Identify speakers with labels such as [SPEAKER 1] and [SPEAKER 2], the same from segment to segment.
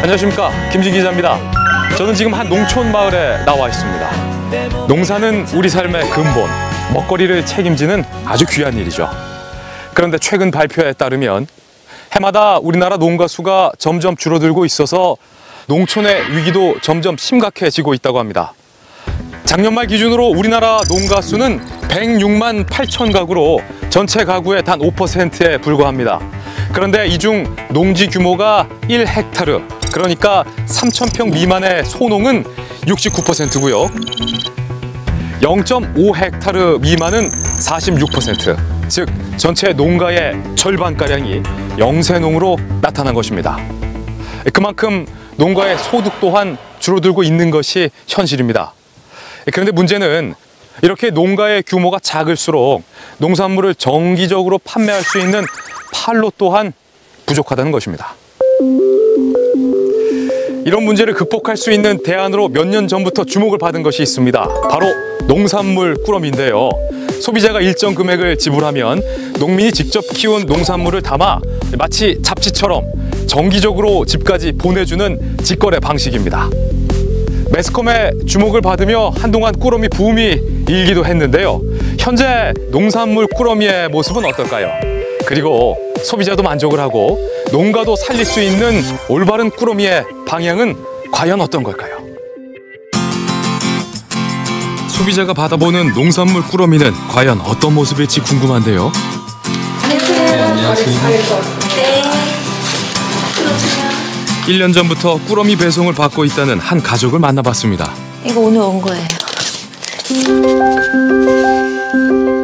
[SPEAKER 1] 안녕하십니까, 김진 기자입니다. 저는 지금 한 농촌 마을에 나와 있습니다. 농사는 우리 삶의 근본, 먹거리를 책임지는 아주 귀한 일이죠. 그런데 최근 발표에 따르면 해마다 우리나라 농가 수가 점점 줄어들고 있어서 농촌의 위기도 점점 심각해지고 있다고 합니다. 작년 말 기준으로 우리나라 농가 수는 106만 8천 가구로 전체 가구의 단 5%에 불과합니다. 그런데 이 중 농지 규모가 1헥타르, 그러니까 3,000평 미만의 소농은 69%고요. 0.5헥타르 미만은 46%, 즉 전체 농가의 절반가량이 영세농으로 나타난 것입니다. 그만큼 농가의 소득 또한 줄어들고 있는 것이 현실입니다. 그런데 문제는 이렇게 농가의 규모가 작을수록 농산물을 정기적으로 판매할 수 있는 판로 또한 부족하다는 것입니다. 이런 문제를 극복할 수 있는 대안으로 몇 년 전부터 주목을 받은 것이 있습니다. 바로 농산물 꾸러미인데요. 소비자가 일정 금액을 지불하면 농민이 직접 키운 농산물을 담아 마치 잡지처럼 정기적으로 집까지 보내주는 직거래 방식입니다. 매스컴의 주목을 받으며 한동안 꾸러미 붐이 일기도 했는데요. 현재 농산물 꾸러미의 모습은 어떨까요? 그리고 소비자도 만족을 하고 농가도 살릴 수 있는 올바른 꾸러미의 방향은 과연 어떤 걸까요? 소비자가 받아보는 농산물 꾸러미는 과연 어떤 모습일지 궁금한데요.
[SPEAKER 2] 안녕하세요. 네.
[SPEAKER 1] 1년 전부터 꾸러미 배송을 받고 있다는 한 가족을 만나봤습니다.
[SPEAKER 2] 이거 오늘 온 거예요.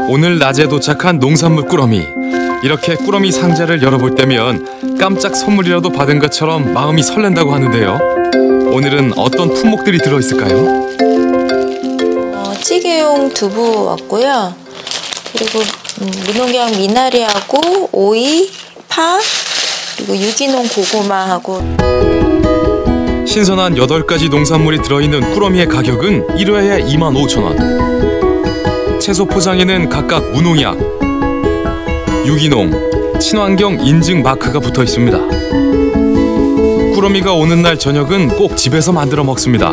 [SPEAKER 1] 오늘 낮에 도착한 농산물 꾸러미. 이렇게 꾸러미 상자를 열어볼 때면 깜짝 선물이라도 받은 것처럼 마음이 설렌다고 하는데요. 오늘은 어떤 품목들이 들어있을까요?
[SPEAKER 2] 찌개용 두부 왔고요. 그리고 무농약 미나리하고 오이, 파, 그리고 유기농 고구마하고.
[SPEAKER 1] 신선한 8가지 농산물이 들어있는 꾸러미의 가격은 1회에 25,000원. 채소 포장에는 각각 무농약, 유기농, 친환경 인증 마크가 붙어 있습니다. 꾸러미가 오는 날 저녁은 꼭 집에서 만들어 먹습니다.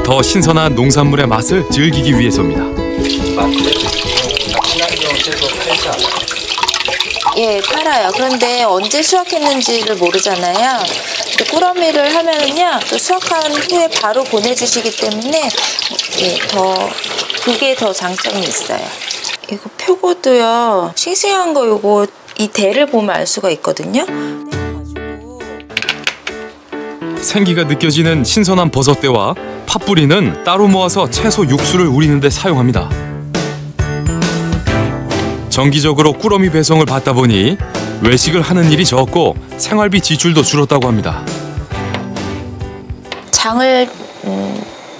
[SPEAKER 1] 더 신선한 농산물의 맛을 즐기기 위해서입니다.
[SPEAKER 3] 친환경 채소 팔지 않아요?
[SPEAKER 2] 예, 팔아요. 그런데 언제 수확했는지를 모르잖아요. 근데 꾸러미를 하면은요, 또 수확한 후에 바로 보내주시기 때문에 그게 더 장점이 있어요. 이거 표고도요, 싱싱한 거 요거 이 대를 보면 알 수가 있거든요.
[SPEAKER 1] 생기가 느껴지는 신선한 버섯대와 팥뿌리는 따로 모아서 채소 육수를 우리는 데 사용합니다. 정기적으로 꾸러미 배송을 받다 보니 외식을 하는 일이 적고 생활비 지출도 줄었다고 합니다.
[SPEAKER 2] 장을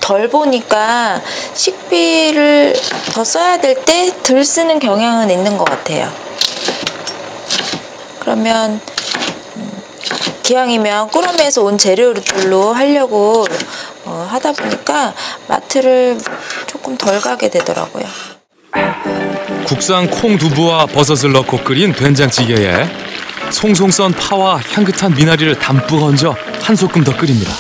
[SPEAKER 2] 덜 보니까 식비를 더 써야 될 때 덜 쓰는 경향은 있는 것 같아요. 그러면 기왕이면 꾸러미에서 온 재료들로 하려고 하다 보니까 마트를 조금 덜 가게 되더라고요.
[SPEAKER 1] 국산 콩두부와 버섯을 넣고 끓인 된장찌개에 송송 썬 파와 향긋한 미나리를 담뿍 얹어 한 소끔 더 끓입니다.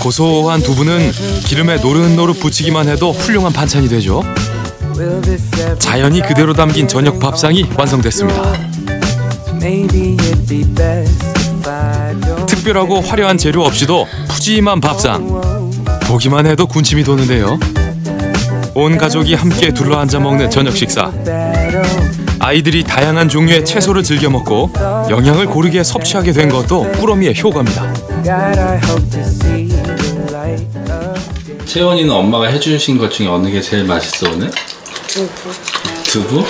[SPEAKER 1] 고소한 두부는 기름에 노릇노릇 부치기만 해도 훌륭한 반찬이 되죠. 자연이 그대로 담긴 저녁 밥상이 완성됐습니다. 특별하고 화려한 재료 없이도 푸짐한 밥상. 보기만 해도 군침이 도는데요. 온 가족이 함께 둘러앉아 먹는 저녁 식사. 아이들이 다양한 종류의 채소를 즐겨 먹고 영양을 고르게 섭취하게 된 것도 꾸러미의 효과입니다.
[SPEAKER 3] 채원이는 엄마가 해주신 것 중에 어느 게 제일 맛있어 오늘? 두부?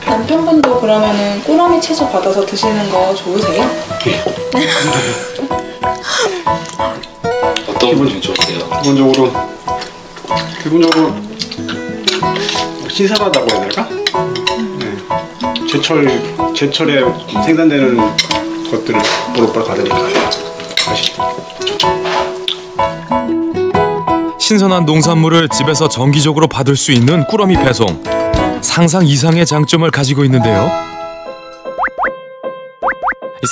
[SPEAKER 4] 남편분도 그러면은 꾸러미 채소 받아서 드시는 거 좋으세요?
[SPEAKER 3] 어떤 분이 좋으세요?
[SPEAKER 5] 기본적으로 신선하다고 해야 될까? 네. 제철에 생산되는 것들을 보로바로 받으니까 맛있죠.
[SPEAKER 1] 신선한 농산물을 집에서 정기적으로 받을 수 있는 꾸러미 배송. 상상 이상의 장점을 가지고 있는데요.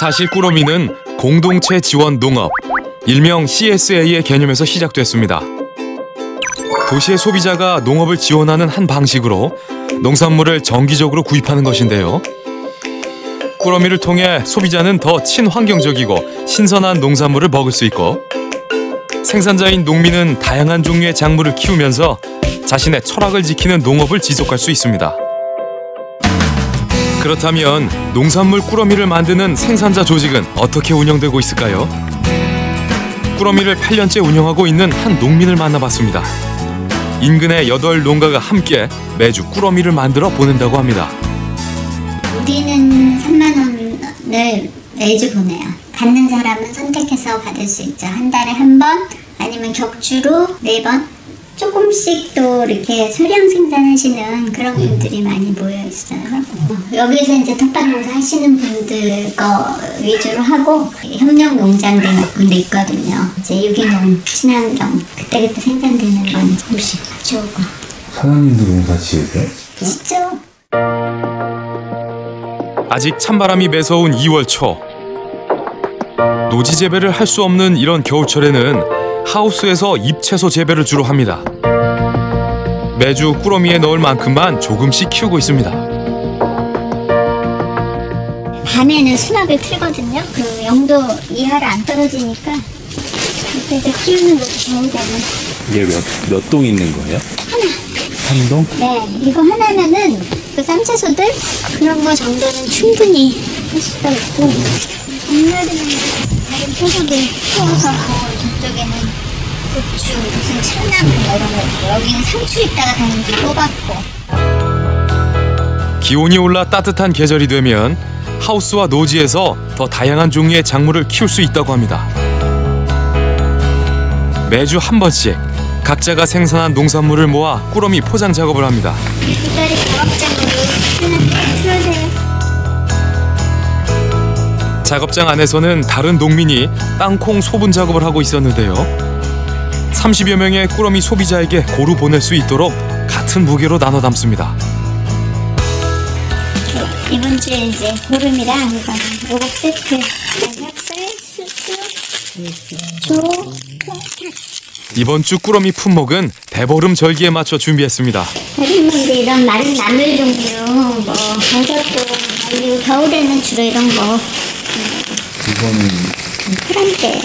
[SPEAKER 1] 사실 꾸러미는 공동체 지원 농업, 일명 CSA의 개념에서 시작됐습니다. 도시의 소비자가 농업을 지원하는 한 방식으로 농산물을 정기적으로 구입하는 것인데요. 꾸러미를 통해 소비자는 더 친환경적이고 신선한 농산물을 먹을 수 있고, 생산자인 농민은 다양한 종류의 작물을 키우면서 자신의 철학을 지키는 농업을 지속할 수 있습니다. 그렇다면 농산물 꾸러미를 만드는 생산자 조직은 어떻게 운영되고 있을까요? 꾸러미를 8년째 운영하고 있는 한 농민을 만나봤습니다. 인근의 8농가가 함께 매주 꾸러미를 만들어 보낸다고 합니다.
[SPEAKER 6] 우리는 3만 원을 매주 보내요. 받는 사람은 선택해서 받을 수 있죠. 한 달에 한 번, 아니면 격주로 4번. 조금씩 또 이렇게 소량 생산하시는 그런 분들이 많이 모여 있어요. 여기서 이제 텃밭농사 하시는 분들 거 위주로 하고, 협력 농장들 몇 군데 있거든요. 이제 유기농, 친환경, 그때그때 생산되는 건 조금씩 가져오고.
[SPEAKER 3] 사장님도 농사 지으세요?
[SPEAKER 6] 진짜?
[SPEAKER 1] 아직 찬바람이 매서운 2월 초. 노지 재배를 할 수 없는 이런 겨울철에는 하우스에서 잎채소 재배를 주로 합니다. 매주 꾸러미에 넣을 만큼만 조금씩 키우고 있습니다.
[SPEAKER 6] 밤에는 수납을 틀거든요. 그 영도 이하로 안 떨어지니까 그래서 키우는 것도 좋은 데는.
[SPEAKER 3] 이게 몇 동 있는 거예요?
[SPEAKER 6] 하나.
[SPEAKER 3] 한 동?
[SPEAKER 6] 네, 이거 하나면은 그 쌈채소들 그런 거 정도는 충분히 할 수가 있고, 작년에는 다른 채소들 키워서 저쪽에는 고추, 무슨 참나무 이런 거 있고, 여기는 상추 있다가 다니기 뽑았고.
[SPEAKER 1] 기온이 올라 따뜻한 계절이 되면 하우스와 노지에서 더 다양한 종류의 작물을 키울 수 있다고 합니다. 매주 한 번씩 각자가 생산한 농산물을 모아 꾸러미 포장 작업을 합니다.
[SPEAKER 6] 두다리 작업장으로 틀어주세요.
[SPEAKER 1] 작업장 안에서는 다른 농민이 땅콩 소분 작업을 하고 있었는데요. 30여 명의 꾸러미 소비자에게 고루 보낼 수 있도록 같은 무게로 나눠 담습니다.
[SPEAKER 6] 이번 주에 이제 보름이랑 요거 세트, 닭살, 수수, 조,
[SPEAKER 1] 이번 주 꾸러미 품목은 대보름 절기에 맞춰 준비했습니다.
[SPEAKER 6] 다른 분들 이런 마른 나물 종류, 뭐 버섯도, 그리고 겨울에는 주로 이런 거.
[SPEAKER 3] 이거는
[SPEAKER 6] 프란테예요.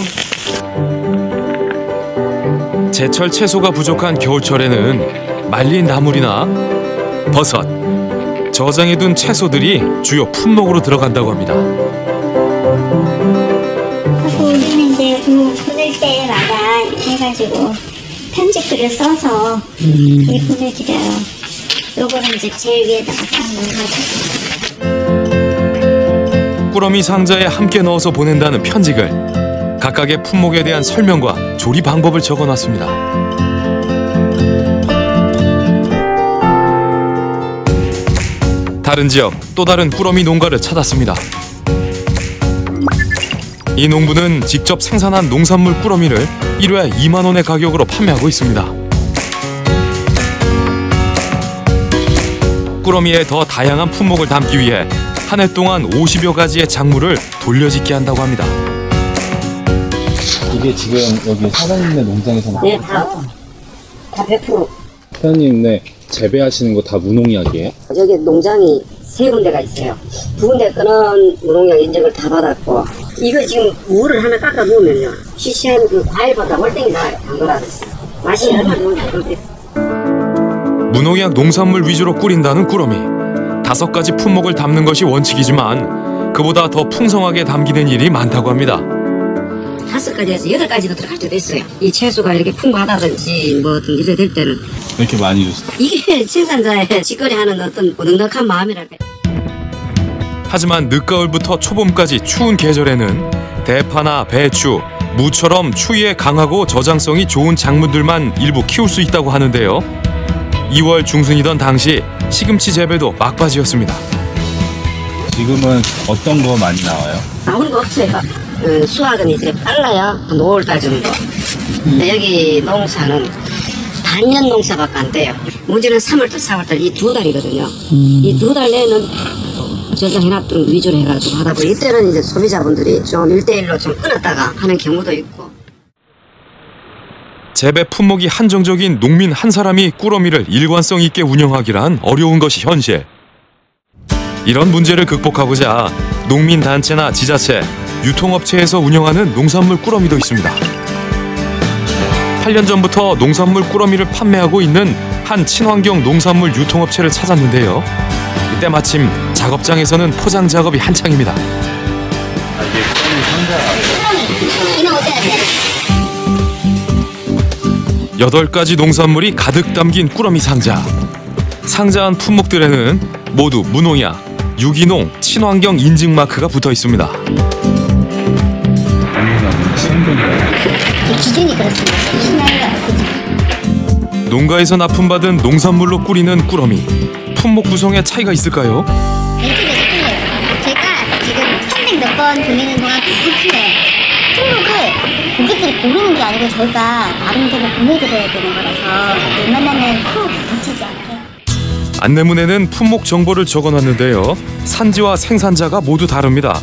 [SPEAKER 1] 제철 채소가 부족한 겨울철에는 말린 나물이나 버섯, 저장해둔 채소들이 주요 품목으로 들어간다고 합니다.
[SPEAKER 6] 하고 우리는 이제 보낼 때마다 이렇게 해가지고 편집글을 써서 그렇게 보내드려요. 요거는 이제 제일 위에다가 딱 넣어가지고.
[SPEAKER 1] 꾸러미 상자에 함께 넣어서 보낸다는 편지글. 각각의 품목에 대한 설명과 조리 방법을 적어놨습니다. 다른 지역 또 다른 꾸러미 농가를 찾았습니다. 이 농부는 직접 생산한 농산물 꾸러미를 1회 2만 원의 가격으로 판매하고 있습니다. 꾸러미의 더 다양한 품목을 담기 위해 한 해 동안 50여 가지의 작물을 돌려짓게 한다고 합니다.
[SPEAKER 3] 이게 지금 여기 사장님네 농장에서
[SPEAKER 7] 네, 다 100%.
[SPEAKER 3] 사장님네 재배하시는 거 다 무농약이에요?
[SPEAKER 7] 저기 농장이 3군데가 있어요. 2군데 거는 무농약 인증을 다 받았고, 이거 지금 물을 하나 깎아 놓으면요, 시시한 그 과일보다 월등히 나아요. 당도라서 맛이 얼마나 좋은지 모르겠어요.
[SPEAKER 1] 무농약 농산물 위주로 꾸린다는 꾸러미. 5가지 품목을 담는 것이 원칙이지만 그보다 더 풍성하게 담기는 일이 많다고 합니다.
[SPEAKER 7] 5가지에서 8가지도 들어갈 때도 있어요. 이 채소가 이렇게 풍부하다든지 뭐든 이래 될 때는
[SPEAKER 3] 이렇게 많이 주세요?
[SPEAKER 7] 이게 생산자의 직거래하는 어떤 넉넉한 마음이랄까요.
[SPEAKER 1] 하지만 늦가을부터 초봄까지 추운 계절에는 대파나 배추, 무처럼 추위에 강하고 저장성이 좋은 작물들만 일부 키울 수 있다고 하는데요. 2월 중순이던 당시 시금치 재배도 막바지였습니다.
[SPEAKER 3] 지금은 어떤 거 많이 나와요?
[SPEAKER 7] 나오는 거 없어요. 수확은 이제 빨라야 한 5월달 정도. 근데 여기 농사는 단년 농사밖에 안 돼요. 문제는 3월달, 4월달 이 2달이거든요. 이 2달 내에는 저장해놨던 위주로 해가지고 하다 보니 이때는 이제 소비자분들이 좀 1대1로 좀 끊었다가 하는 경우도 있고.
[SPEAKER 1] 재배 품목이 한정적인 농민 한 사람이 꾸러미를 일관성 있게 운영하기란 어려운 것이 현실. 이런 문제를 극복하고자 농민단체나 지자체, 유통업체에서 운영하는 농산물 꾸러미도 있습니다. 8년 전부터 농산물 꾸러미를 판매하고 있는 한 친환경 농산물 유통업체를 찾았는데요. 이때 마침 작업장에서는 포장 작업이 한창입니다.
[SPEAKER 3] 이게 꾸러미 상자.
[SPEAKER 1] 8가지 농산물이 가득 담긴 꾸러미 상자. 상자 안 품목들에는 모두 무농약, 유기농, 친환경 인증 마크가 붙어 있습니다.
[SPEAKER 6] 기준이 그렇습니다.
[SPEAKER 1] 농가에서 납품받은 농산물로 꾸리는 꾸러미. 품목 구성에 차이가 있을까요?
[SPEAKER 6] 왼쪽에서 틀려요. 제가 지금 300 몇 번 돌리는 동안 다 틀려요. 품목을 고객들이 고르는 게 아니고 저희가 나름대로 보내드려야 되는 거라서 웬만하면 코 붙이지 않게.
[SPEAKER 1] 안내문에는 품목 정보를 적어놨는데요. 산지와 생산자가 모두 다릅니다.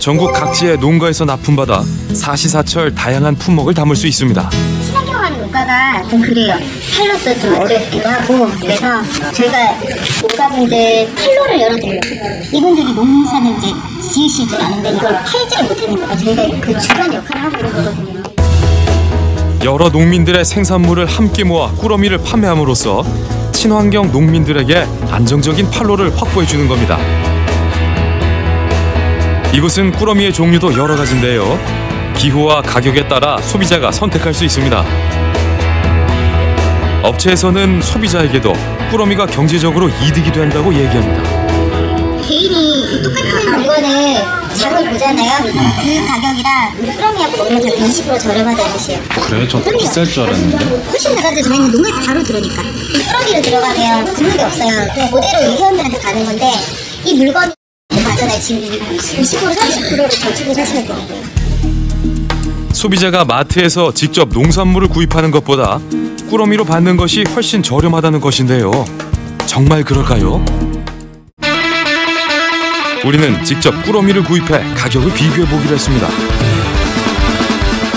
[SPEAKER 1] 전국 각지의 농가에서 납품받아 사시사철 다양한 품목을 담을 수 있습니다.
[SPEAKER 6] 친환경하는 농가가 좀 그래요. 팔로도 좀 어렵기도 하고 그래서 저희가 농가분들 판로를 열어드려요. 이분들이 농사는 이제 지으시지 않은데 이걸 팔지를 못하니까 저희가 그 주간 역할을 하고 있는 거거든요.
[SPEAKER 1] 여러 농민들의 생산물을 함께 모아 꾸러미를 판매함으로써 친환경 농민들에게 안정적인 판로를 확보해 주는 겁니다. 이곳은 꾸러미의 종류도 여러 가지인데요. 기후와 가격에 따라 소비자가 선택할 수 있습니다. 업체에서는 소비자에게도 꾸러미가 경제적으로 이득이 된다고 얘기합니다.
[SPEAKER 6] 개인이 똑같은 물건을 장을 보잖아요. 그 가격이랑 꾸러미하고 먹으면 20% 저렴하다는 뜻이에요.
[SPEAKER 3] 그래요? 저 비쌀 줄 알았는데.
[SPEAKER 6] 훨씬 나간데 저희는 농가에서 바로 들어오니까. 이 꾸러미를 들어가면 굽는 게 없어요. 그냥 그대로 회원들한테 가는 건데 이 물건이 맞잖아요. 지금 20% 30%를 더 주고 사시면 되거든요.
[SPEAKER 1] 소비자가 마트에서 직접 농산물을 구입하는 것보다 꾸러미로 받는 것이 훨씬 저렴하다는 것인데요. 정말 그럴까요? 우리는 직접 꾸러미를 구입해 가격을 비교해 보기로 했습니다.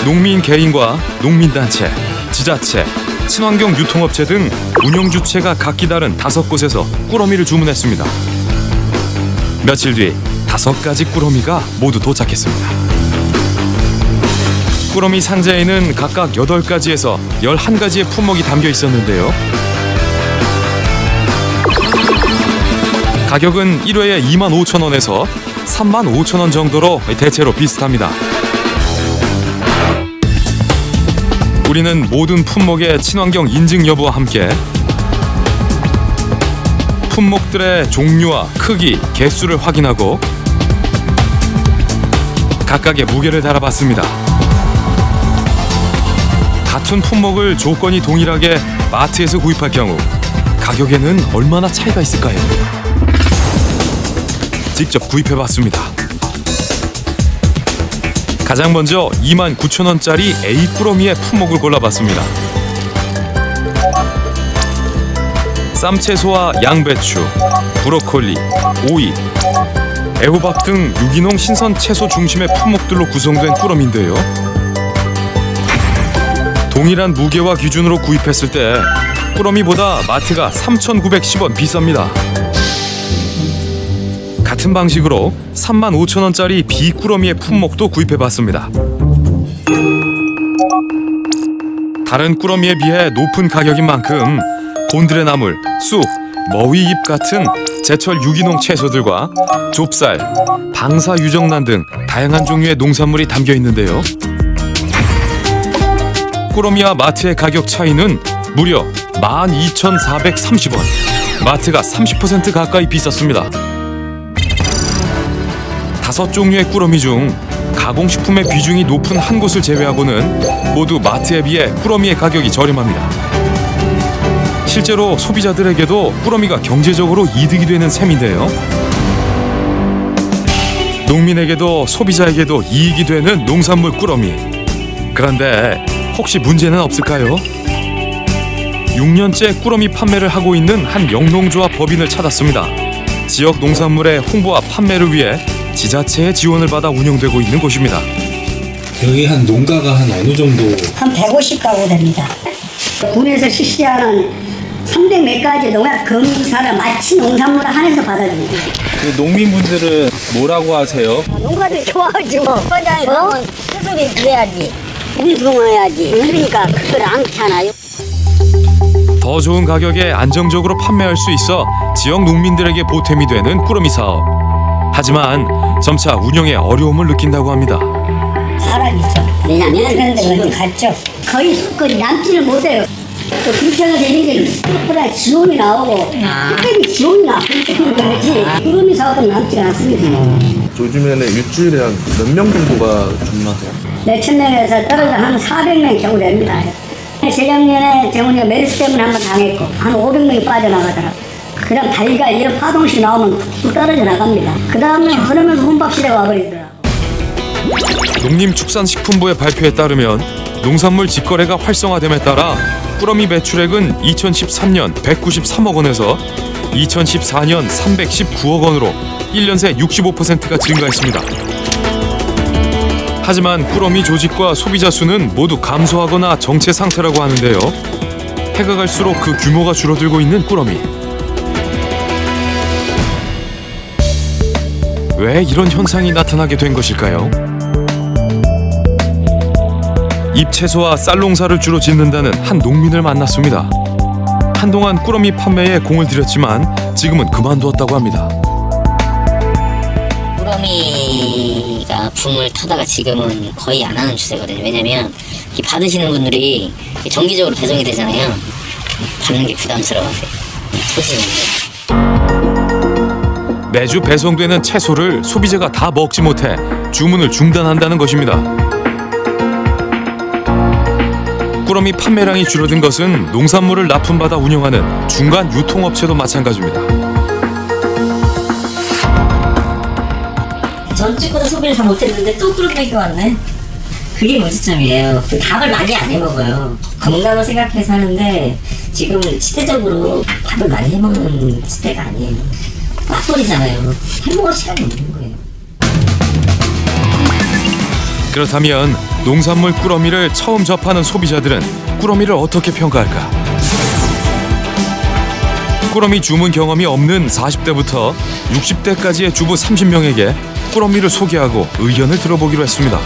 [SPEAKER 1] 농민 개인과 농민단체, 지자체, 친환경 유통업체 등 운영주체가 각기 다른 5곳에서 꾸러미를 주문했습니다. 며칠 뒤 5가지 꾸러미가 모두 도착했습니다. 꾸러미 상자에는 각각 8가지에서 11가지의 품목이 담겨 있었는데요. 가격은 1회에 25,000원에서 35,000원 정도로 대체로 비슷합니다. 우리는 모든 품목의 친환경 인증 여부와 함께 품목들의 종류와 크기, 개수를 확인하고 각각의 무게를 달아봤습니다. 같은 품목을 조건이 동일하게 마트에서 구입할 경우 가격에는 얼마나 차이가 있을까요? 직접 구입해봤습니다. 가장 먼저 29,000원짜리 A 꾸러미의 품목을 골라봤습니다. 쌈채소와 양배추, 브로콜리, 오이, 애호박 등 유기농 신선 채소 중심의 품목들로 구성된 꾸러미인데요. 동일한 무게와 기준으로 구입했을 때 꾸러미보다 마트가 3,910원 비쌉니다. 같은 방식으로 35,000원짜리 B 꾸러미의 품목도 구입해봤습니다. 다른 꾸러미에 비해 높은 가격인 만큼 곤드레 나물, 쑥, 머위잎 같은 제철 유기농 채소들과 좁쌀, 방사 유정란 등 다양한 종류의 농산물이 담겨 있는데요. 꾸러미와 마트의 가격 차이는 무려 12,430원. 마트가 30% 가까이 비쌌습니다. 5종류의 꾸러미 중 가공식품의 비중이 높은 한 곳을 제외하고는 모두 마트에 비해 꾸러미의 가격이 저렴합니다. 실제로 소비자들에게도 꾸러미가 경제적으로 이득이 되는 셈인데요. 농민에게도 소비자에게도 이익이 되는 농산물 꾸러미. 그런데 혹시 문제는 없을까요? 6년째 꾸러미 판매를 하고 있는 한 영농조합 법인을 찾았습니다. 지역 농산물의 홍보와 판매를 위해 지자체의 지원을 받아 운영되고 있는 곳입니다.
[SPEAKER 3] 여기 한 농가가 한 어느 정도?
[SPEAKER 8] 한 150가구 됩니다. 군에서 실시하는 300몇 가지 농약 검사를 마치 농산물을 한해서 받아줍니다.
[SPEAKER 3] 그 농민분들은 뭐라고 하세요?
[SPEAKER 8] 농가들이 좋아하지 뭐. 현장에 가면 수술이 그래야지. 운송해야지. 그러니까 그걸 않잖아요.
[SPEAKER 1] 더 좋은 가격에 안정적으로 판매할 수 있어 지역 농민들에게 보탬이 되는 꾸러미 사업. 하지만 점차 운영에 어려움을 느낀다고 합니다.
[SPEAKER 8] 사람이죠. 왜냐면 그런 데는 갔죠. 거의 수건이 남지를 못해요. 또 김치가 되는 게 스프라 지원이 나오고 특별히 지원이 나오는 거지. 꾸러미 사업은 남지가 않습니다.
[SPEAKER 9] 요즘에는 일주일에 한 몇 명 정도가 주문하세요?
[SPEAKER 8] 몇천 명에서 떨어져 한 400명 겨우 됩니다. 재작년에 재문이가 메르스 때문에 한번 당했고 한 500명이 빠져나가더라고요. 그냥 달걀 이런 파동식 나오면 뚝뚝 떨어져 나갑니다. 그 다음에 흐르면서 혼밥시대가 와버리더라고요.
[SPEAKER 1] 농림축산식품부의 발표에 따르면 농산물 직거래가 활성화됨에 따라 꾸러미 매출액은 2013년 193억 원에서 2014년 319억 원으로 1년 새 65%가 증가했습니다. 하지만 꾸러미 조직과 소비자 수는 모두 감소하거나 정체 상태라고 하는데요. 해가 갈수록 그 규모가 줄어들고 있는 꾸러미. 왜 이런 현상이 나타나게 된 것일까요? 잎채소와 쌀농사를 주로 짓는다는 한 농민을 만났습니다. 한동안 꾸러미 판매에 공을 들였지만 지금은 그만두었다고 합니다.
[SPEAKER 10] 꾸러미가 붐을 타다가 지금은 거의 안 하는 추세거든요. 왜냐면 받으시는 분들이 정기적으로 배송이 되잖아요. 받는 게 부담스러워하세요.
[SPEAKER 1] 매주 배송되는 채소를 소비자가 다 먹지 못해 주문을 중단한다는 것입니다. 꾸러미 판매량이 줄어든 것은 농산물을 납품받아 운영하는 중간 유통업체도 마찬가지입니다.
[SPEAKER 10] 전주보다 소비를 다 못했는데 또 꾸러미가 왔네. 그게 문제점이에요. 밥을 많이 안 해먹어요. 건강을 생각해서 하는데 지금 시대적으로 밥을 많이 해먹는 시대가 아니에요. 빡소리잖아요. 해먹을 시간이 없는 거예요.
[SPEAKER 1] 그렇다면 농산물 꾸러미를 처음 접하는 소비자들은 꾸러미를 어떻게 평가할까? 꾸러미 주문 경험이 없는 40대부터 60대까지의 주부 30명에게 꾸러미를 소개하고 의견을 들어보기로 했습니다.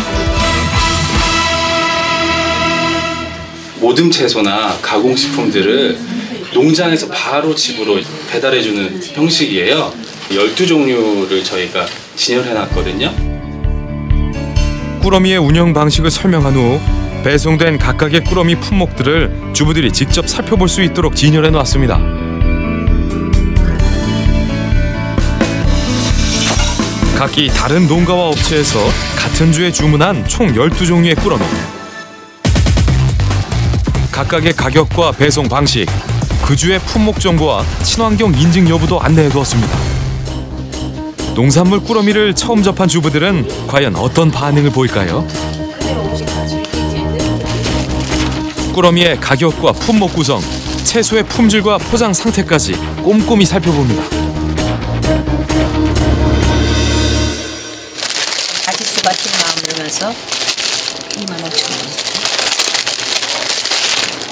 [SPEAKER 3] 모든 채소나 가공식품들을 농장에서 바로 집으로 배달해주는 형식이에요. 12종류를 저희가 진열해놨거든요.
[SPEAKER 1] 꾸러미의 운영 방식을 설명한 후 배송된 각각의 꾸러미 품목들을 주부들이 직접 살펴볼 수 있도록 진열해 놨습니다. 각기 다른 농가와 업체에서 같은 주에 주문한 총 12종류의 꾸러미. 각각의 가격과 배송 방식, 그 주의 품목 정보와 친환경 인증 여부도 안내해 두었습니다. 농산물 꾸러미를 처음 접한 주부들은 과연 어떤 반응을 보일까요? 꾸러미의 가격과 품목 구성, 채소의 품질과 포장 상태까지 꼼꼼히 살펴봅니다.
[SPEAKER 11] 가짓수가 좀 나오면서 25,000원.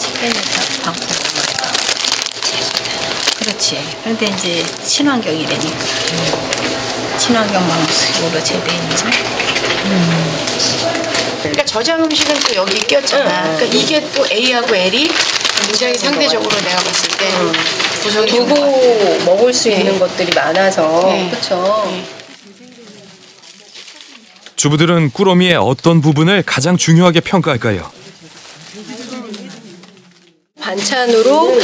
[SPEAKER 11] 치킨에서 방풍 그렇지. 그런데 이제 친환경이라니까. 친환경 방식으로 재배했지.
[SPEAKER 12] 그러니까 저장 음식은 또 여기 꼈잖아. 그러니까 이게 또 A하고 L이 굉장히 상대적으로 내가 봤을 때 구성이
[SPEAKER 13] 두고 먹을 수 있는 것들이 많아서 그렇죠.
[SPEAKER 1] 주부들은 꾸러미의 어떤 부분을 가장 중요하게 평가할까요?
[SPEAKER 13] 반찬으로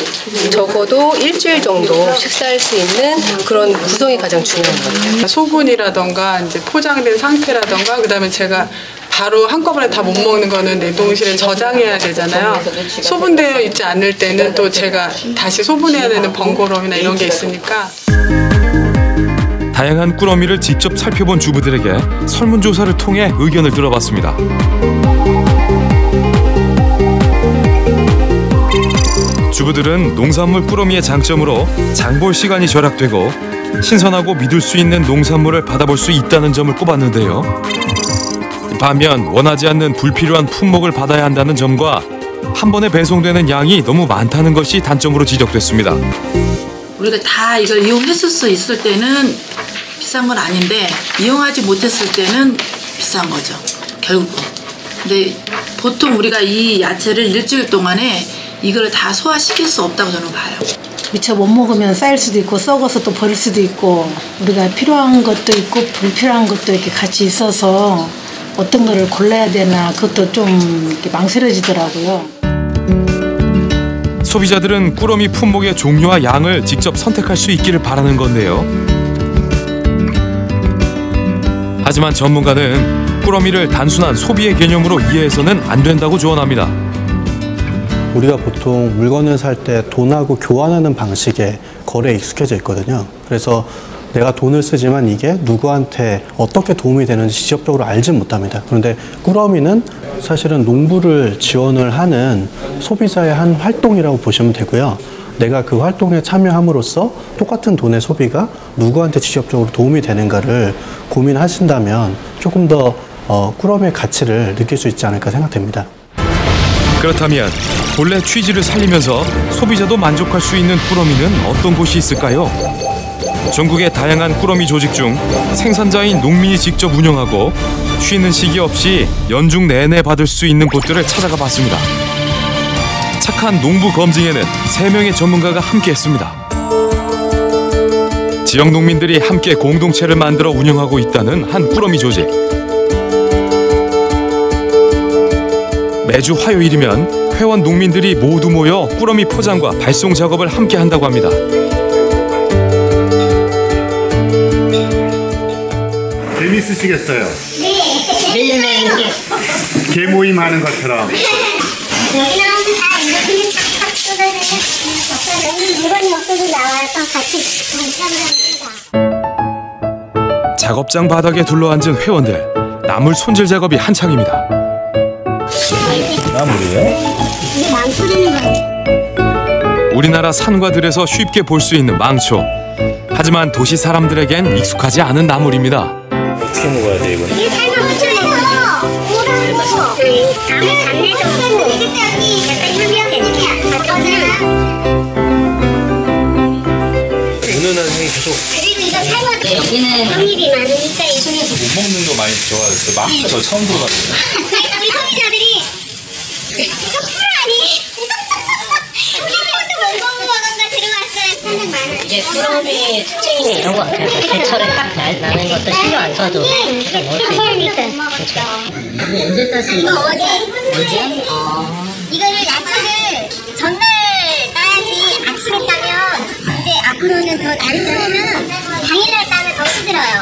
[SPEAKER 13] 적어도 일주일 정도 식사할 수 있는 그런 구성이 가장 중요한 것 같아요.
[SPEAKER 4] 소분이라던가 이제 포장된 상태라던가 그다음에 제가 바로 한꺼번에 다 못 먹는 거는 냉동실에 저장해야 되잖아요. 소분되어 있지 않을 때는 또 제가 다시 소분해야 되는 번거로움이나 이런 게 있으니까.
[SPEAKER 1] 다양한 꾸러미를 직접 살펴본 주부들에게 설문조사를 통해 의견을 들어봤습니다. 주부들은 농산물 꾸러미의 장점으로 장볼 시간이 절약되고 신선하고 믿을 수 있는 농산물을 받아볼 수 있다는 점을 꼽았는데요. 반면 원하지 않는 불필요한 품목을 받아야 한다는 점과 한 번에 배송되는 양이 너무 많다는 것이 단점으로 지적됐습니다.
[SPEAKER 14] 우리가 다 이걸 이용했을 수 있을 때는 비싼 건 아닌데 이용하지 못했을 때는 비싼 거죠, 결국은. 근데 보통 우리가 이 야채를 일주일 동안에 이걸 다 소화시킬 수 없다고 저는 봐요.
[SPEAKER 15] 미처 못 먹으면 쌓일 수도 있고 썩어서 또 버릴 수도 있고 우리가 필요한 것도 있고 불필요한 것도 이렇게 같이 있어서 어떤 거를 골라야 되나 그것도 좀 이렇게 망설여지더라고요.
[SPEAKER 1] 소비자들은 꾸러미 품목의 종류와 양을 직접 선택할 수 있기를 바라는 건데요. 하지만 전문가는 꾸러미를 단순한 소비의 개념으로 이해해서는 안 된다고 조언합니다.
[SPEAKER 16] 우리가 보통 물건을 살 때 돈하고 교환하는 방식에 거래에 익숙해져 있거든요. 그래서 내가 돈을 쓰지만 이게 누구한테 어떻게 도움이 되는지 직접적으로 알지 못합니다. 그런데 꾸러미는 사실은 농부를 지원을 하는 소비자의 한 활동이라고 보시면 되고요. 내가 그 활동에 참여함으로써 똑같은 돈의 소비가 누구한테 직접적으로 도움이 되는가를 고민하신다면 조금 더 꾸러미의 가치를 느낄 수 있지 않을까 생각됩니다.
[SPEAKER 1] 그렇다면 본래 취지를 살리면서 소비자도 만족할 수 있는 꾸러미는 어떤 곳이 있을까요? 전국의 다양한 꾸러미 조직 중 생산자인 농민이 직접 운영하고 쉬는 시기 없이 연중 내내 받을 수 있는 곳들을 찾아가 봤습니다. 착한 농부 검증에는 3명의 전문가가 함께했습니다. 지역 농민들이 함께 공동체를 만들어 운영하고 있다는 한 꾸러미 조직. 매주 화요일이면 회원 농민들이 모두 모여 꾸러미 포장과 발송 작업을 함께 한다고 합니다.
[SPEAKER 5] 재밌으시겠어요?
[SPEAKER 6] 네.
[SPEAKER 5] 개모임 하는 것처럼.
[SPEAKER 6] 여기는 다 이렇게 탁탁 쏟아내요. 물건이 없어도 나와서 같이 합니다.
[SPEAKER 1] 작업장 바닥에 둘러앉은 회원들. 나물 손질 작업이 한창입니다.
[SPEAKER 5] 나물이에요?
[SPEAKER 6] 이게 망초리는 거.
[SPEAKER 1] 우리나라 산과 들에서 쉽게 볼 수 있는 망초. 하지만 도시 사람들에겐 익숙하지 않은 나물입니다.
[SPEAKER 5] 어떻게 먹어야 돼 이거?
[SPEAKER 6] 이게 삶아 붙여내서 오라고 밤에 잡내도 이렇게 약간 유리하게
[SPEAKER 5] 은은한 향이 계속.
[SPEAKER 6] 그리고 이거 삶아도 여기는 성립이 많으니까 이 중에서
[SPEAKER 3] 못 먹는 거 많이 좋아했어요. 막 저 처음 들어봤어요.
[SPEAKER 6] 우리 소비자들이 이거 풀 아니? 우리 것도 못 먹은 거가 들어왔어요.
[SPEAKER 10] 이제 꾸러미 특징이 이런 것 같아요. 대처를 딱 나는 것도 신경 안 써도 그냥 먹을 수 있는. 이거 언제 땄어요?
[SPEAKER 6] 이거 어제? 이거를 야채를 전날 따야지 아침에 따면 이제 앞으로는 더 날이 들어오면 당일날 따면 더 시들어요.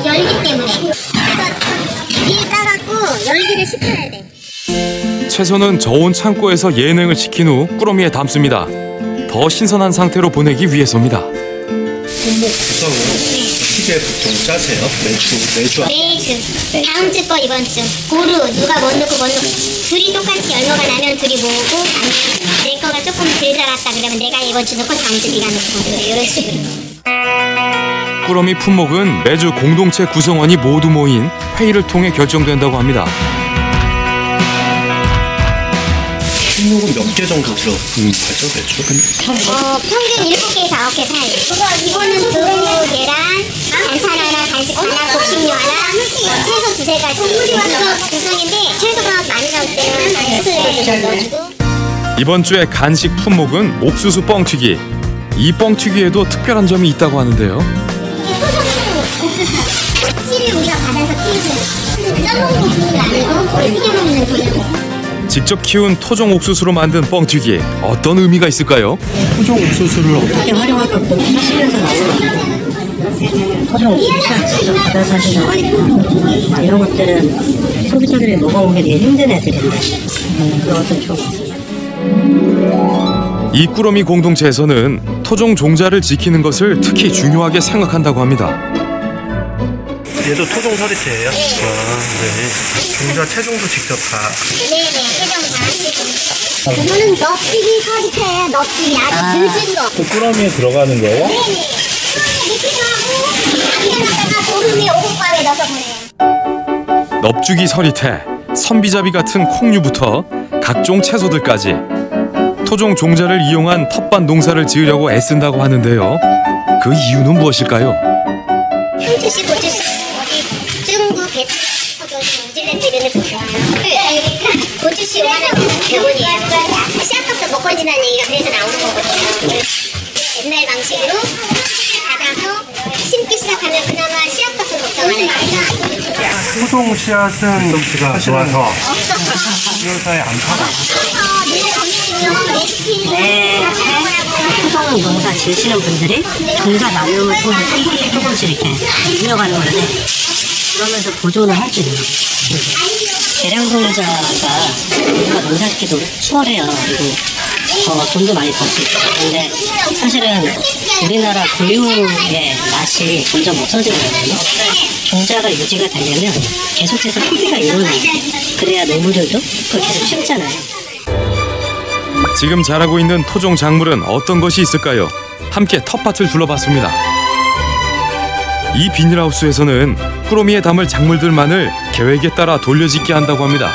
[SPEAKER 6] 열기 때문에. 그래서 미리 따갖고 열기를 식혀야 돼.
[SPEAKER 1] 채소는 저온 창고에서 예냉을 시킨 후 꾸러미에 담습니다. 더 신선한 상태로 보내기 위해서입니다.
[SPEAKER 5] 품목 구성은 어떻게 보통 짜세요? 매주.
[SPEAKER 6] 다음 주 거 이번 주. 고루 누가 뭐 넣고 둘이 똑같이 열무가 나면 둘이 모으고 아니면 내 거가 조금 덜 자랐다 그러면 내가 이번 주 넣고 다음 주 네가 넣고 이런 식으로.
[SPEAKER 1] 꾸러미 품목은 매주 공동체 구성원이 모두 모인 회의를 통해 결정된다고 합니다.
[SPEAKER 5] 품목은 몇 개 정도 들어가죠 매주?
[SPEAKER 6] 평균 7개에서 9개 사이. 이거는 두부, 계란, 반찬 하나, 간식 하나, 곡식류 하나, 채소 2-3가지. 구성인데 채소가 많이 나올 때는 옥수수를 넣어주고.
[SPEAKER 1] 이번 주의 간식 품목은 옥수수 뻥튀기. 이 뻥튀기에도 특별한 점이 있다고 하는데요.
[SPEAKER 6] 옥수수. 씨를 우리가 받아서 키우는. 쪄먹는 옥수수가 아니고 튀겨먹는 거예요.
[SPEAKER 1] 직접 키운 토종 옥수수로 만든 뻥튀기. 어떤 의미가 있을까요?
[SPEAKER 16] 토종 옥수수를
[SPEAKER 10] 어떻게 활용할 것도 실에서 나오거든요. 토종 옥수수를 직접 받아서 하신다고 하니까 이런 것들은 소비자들이 먹어보기 되게 힘든 애들인데 그것도 좋고.
[SPEAKER 1] 이 꾸러미 공동체에서는 토종 종자를 지키는 것을 특히 중요하게 생각한다고 합니다.
[SPEAKER 5] 얘도 토종 서리태예요?
[SPEAKER 6] 네.
[SPEAKER 5] 네. 종자 체중도 직접 다.
[SPEAKER 6] 네네, 체중 다 하시고. 이거는 넙치기 서리태예요. 넙치기 아주 들진 거.
[SPEAKER 5] 그 꾸러미에 들어가는 거예요?
[SPEAKER 6] 네네. 넣기도 하고 남겨놨다가 보름에 오곡밥에 넣어서 보내요.
[SPEAKER 1] 넙죽이 서리태, 선비잡이 같은 콩류부터 각종 채소들까지 토종 종자를 이용한 텃밭 농사를 지으려고 애쓴다고 하는데요. 그 이유는 무엇일까요?
[SPEAKER 6] 현지식, 고추식, 어디 중국, 베트남, 뉴질랜드 이런 데서 고추식 5,100원이에요. 씨앗값도 못 건진다는 얘기가 그래서 나오는 거거든요. 옛날 방식으로 받아서 심기 시작하면 그나마 씨앗값을 걱정하는 거예요.
[SPEAKER 5] 토종 씨앗은 솜씨가 좋아서 시골사에 안 팔아.
[SPEAKER 10] 토종 농사 지으시는 분들이 종자 나눔을 통해서 조금씩 이렇게 이어가는 건데 그러면서 보존을 할 수 있는 계량 종자가 우리가 농사짓기도 수월해요. 그리고 돈도 많이 벌 수 있고. 근데 사실은 우리나라 고유의 맛이 점점 없어지고 있거든요. 종자가 유지가 되려면 계속해서 소비가 일어나요. 그래야 농부들도 그걸 계속 심잖아요.
[SPEAKER 1] 지금 자라고 있는 토종 작물은 어떤 것이 있을까요? 함께 텃밭을 둘러봤습니다. 이 비닐하우스에서는 꾸러미에 담을 작물들만을 계획에 따라 돌려짓게 한다고 합니다.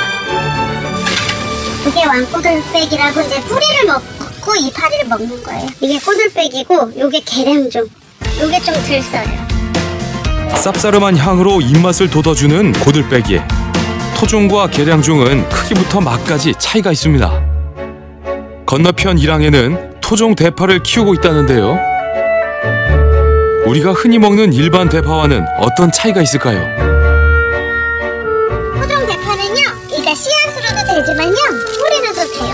[SPEAKER 6] 이게 왕꼬들빼기라고 이제 뿌리를 먹고 이파리를 먹는 거예요. 이게 꼬들빼기고 요게 계량종. 요게 좀 덜 써요.
[SPEAKER 1] 쌉싸름한 향으로 입맛을 돋워주는 고들빼기. 토종과 계량종은 크기부터 맛까지 차이가 있습니다. 건너편 일항에는 토종 대파를 키우고 있다는데요. 우리가 흔히 먹는 일반 대파와는 어떤 차이가 있을까요?
[SPEAKER 6] 토종 대파는요, 그러니까 씨앗으로도 되지만요, 뿌리로도 돼요.